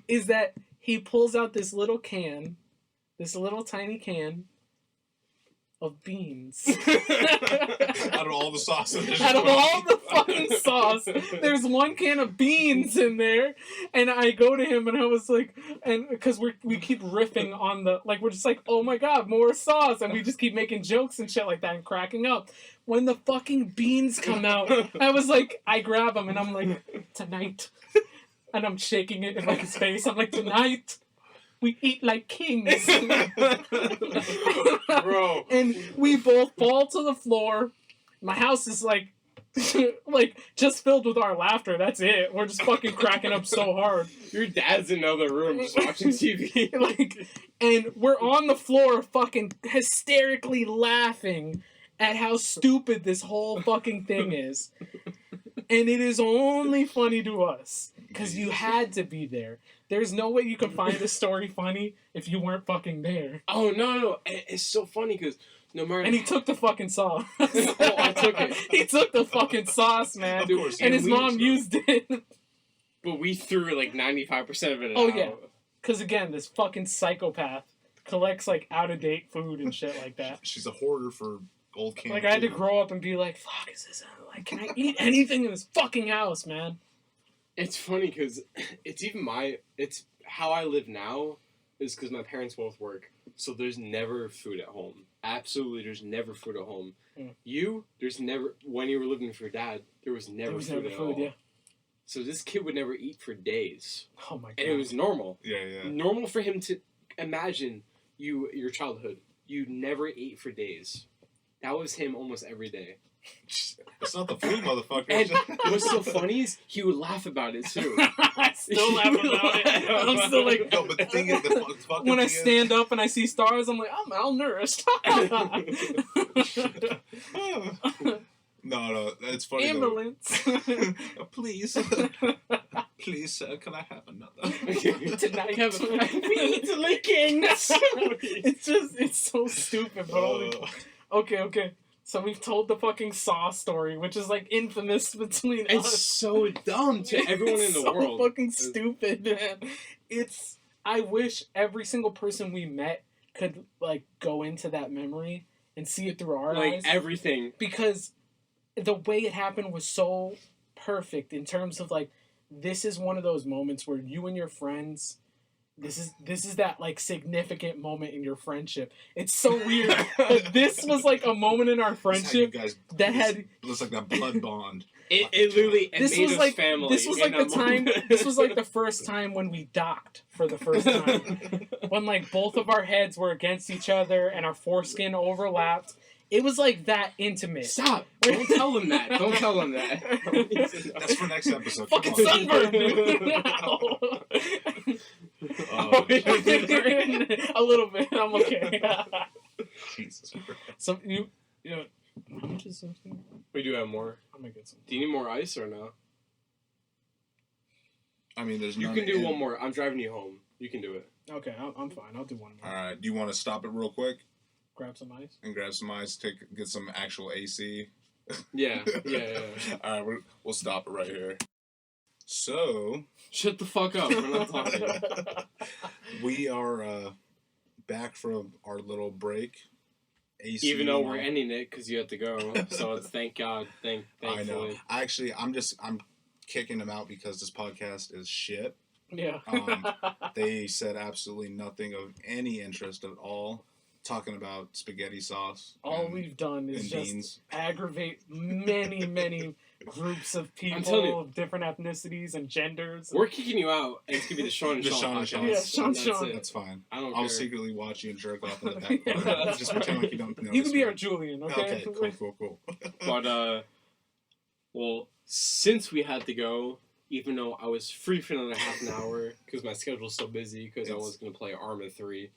Is that he pulls out this little can, this little tiny can of beans. Out of all the sauce in there. Out of all the fucking sauce, there's one can of beans in there, and I go to him and I was like, and because we keep riffing on the, like, we're just like, oh my god, more sauce, and we just keep making jokes and shit like that and cracking up. When the fucking beans come out, I was like, I grab them and I'm like, tonight, and I'm shaking it in like his face. I'm like, tonight. We eat like kings. Bro. And we both fall to the floor. My house is like just filled with our laughter. That's it. We're just fucking cracking up so hard. Your dad's in another room just watching TV. And we're on the floor fucking hysterically laughing at how stupid this whole fucking thing is. And it is only funny to us. Because you had to be there. There's no way you can find this story funny if you weren't fucking there. Oh, no. It's so funny because no matter... And he took the fucking sauce. Oh, I took it. He took the fucking sauce, man. Of course. And his mom used it. But we threw like 95% of it out. Oh, yeah. Because, again, this fucking psychopath collects, like, out-of-date food and shit like that. She's a hoarder for old canned Like, I had to food. grow up and be like, fuck, is this... Like, can I eat anything in this fucking house, man? It's funny because it's how I live now is because my parents both work. So there's never food at home. Absolutely, there's never food at home. There's never, when you were living with your dad, there was never food at all. Yeah. So this kid would never eat for days. Oh my god. And it was normal. Yeah. Normal for him to imagine your childhood. You never ate for days. That was him almost every day. It's not the food, motherfucker. And what's so funny is he would laugh about it too. I still laugh about it. I'm still like, no, but the thing is, the fucking when I thing stand up and I see stars, I'm like, I'm malnourished. No, that's funny. Ambulance. Please, sir, can I have another? Tonight. We need to lick kings. It's so stupid, but okay. So we've told the fucking Saw story, which is like infamous between us. It's so dumb to everyone in the world. So fucking stupid, man. I wish every single person we met could like go into that memory and see it through our eyes. Like everything. Because the way it happened was so perfect in terms of like, this is one of those moments where you and your friends, this is that like significant moment in your friendship. It's so weird, but this was like a moment in our friendship that had. Looks like that blood bond. It literally This made was us like family. this was like the time. moment. This was like the first time when we docked for the first time. When like both of our heads were against each other and our foreskin overlapped. It was like that intimate. Stop! Don't tell them that. Don't tell them that. That's for next episode. Fucking Come on. sunburn, dude. No. A little bit. I'm okay. Jesus Christ. So you know, how much is something? We do have more. I'm gonna get some. Do you need more ice or no? I mean, there's. You none can do in- one more. I'm driving you home. You can do it. Okay, I'm fine. I'll do one more. All right. Do you want to stop it real quick Grab some ice. and grab some ice? Get some actual AC. Yeah. All right. We'll stop it right here. So Shut the fuck up. We're not talking. we are back from our little break. AC. Even though we're ending it because you have to go. So it's thank God. I know. Thankfully. I'm kicking them out because this podcast is shit. Yeah. They said absolutely nothing of any interest at all. Talking about spaghetti sauce. All and- we've done is and just beans. aggravate many groups of telling you. people of different ethnicities and genders. We're kicking you out, and it's gonna be the Sean and The Sean Sean and podcast. Sean. Yeah, Sean and That's Sean. it. That's fine. I don't I'll care. secretly watch you and jerk off in the back. Yeah, that's Just fine. pretend like you don't know. You can be our Julian, okay? Okay, cool. But well, since we had to go, even though I was free for another half an hour because my schedule's so busy because I was gonna play Arma 3.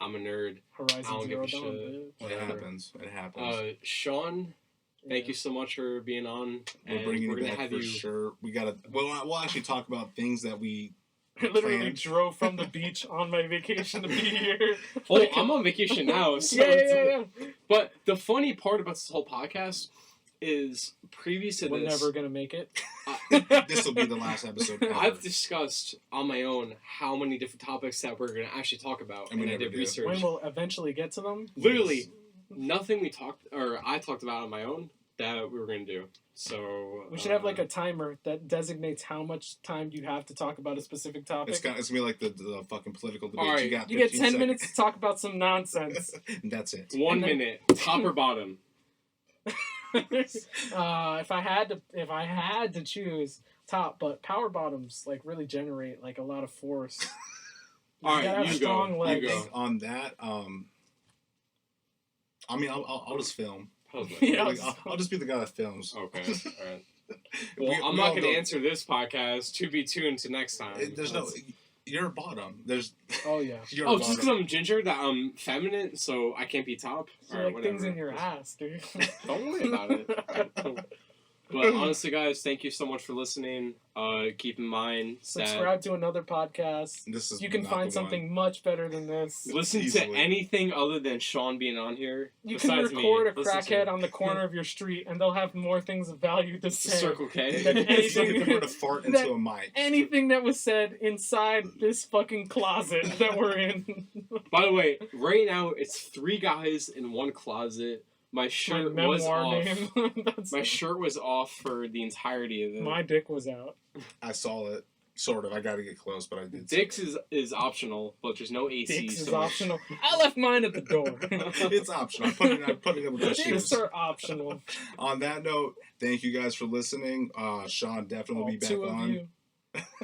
I'm a nerd. I Horizon don't Zero give a Dawn. shit. bitch. It Whatever. happens. It happens. Sean, thank you so much for being on. We're and bringing we're you gonna back have for you. sure. We'll actually talk about things that we. I literally Planned. drove from the beach on my vacation to be here. Oh, Like, I'm on vacation now. So yeah. But the funny part about this whole podcast is previous to We're this, never gonna make it. This will be the last episode ever. I've discussed on my own how many different topics that we're going to actually talk about, And we I never did do. research. When we'll eventually get to them. Literally, nothing I talked about on my own that we were going to do. So We should have like a timer that designates how much time you have to talk about a specific topic. It's gonna be like the fucking political debate. All right, You got You get 15 10 seconds. minutes to talk about some nonsense. And that's it. 1 and then- minute, top or bottom. If I had to choose top, but power bottoms like really generate like a lot of force. All right, gotta have you strong go. I legs. You go. think on that, I mean, I'll just film. Yeah, Like, I'll just be the guy that films. Okay. All right. Well, I'm not going to answer this podcast. To be tuned to next time. There's no. You're a bottom. There's. Oh yeah. You're Oh, a just because bottom. I'm ginger, that I'm feminine, so I can't be top. So, All right, like things whatever. in your ass, dude. Don't worry about it. But honestly, guys, thank you so much for listening. Keep in mind that Subscribe to another podcast. This is You can not find the one. something much better than this. listen to Easily. anything other than Sean being on here. You can besides record me. a Listen to crackhead on the corner of your street, and they'll have more things of value to say. Circle K. That It's like if anything, they were to fart into a mic. anything that was said inside this fucking closet that we're in. By the way, right now it's 3 guys in 1 closet. My shirt My was memoir off. name. That's, My shirt was off for the entirety of it. my dick was out. I saw it. Sort of. I got to get close, but I did. Dicks is optional, but there's no AC. Dicks is so optional. I left mine at the door. It's optional. I'm putting it with my Dicks shoes. are optional. On that note, thank you guys for listening. Sean definitely will All be back 2 of on. you.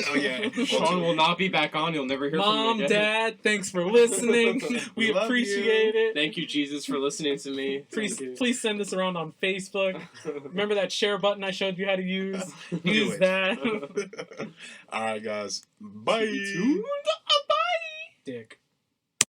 Oh yeah. Sean will not be back on. You'll never hear Mom, from him again. Dad, thanks for listening. We We love appreciate it. Thank you, Jesus, for listening to me. Please, Thank you. please send this around on Facebook. Remember that share button I showed you how to use? Do Use it. that. All right, guys. Bye. Tuned. Bye. Dick.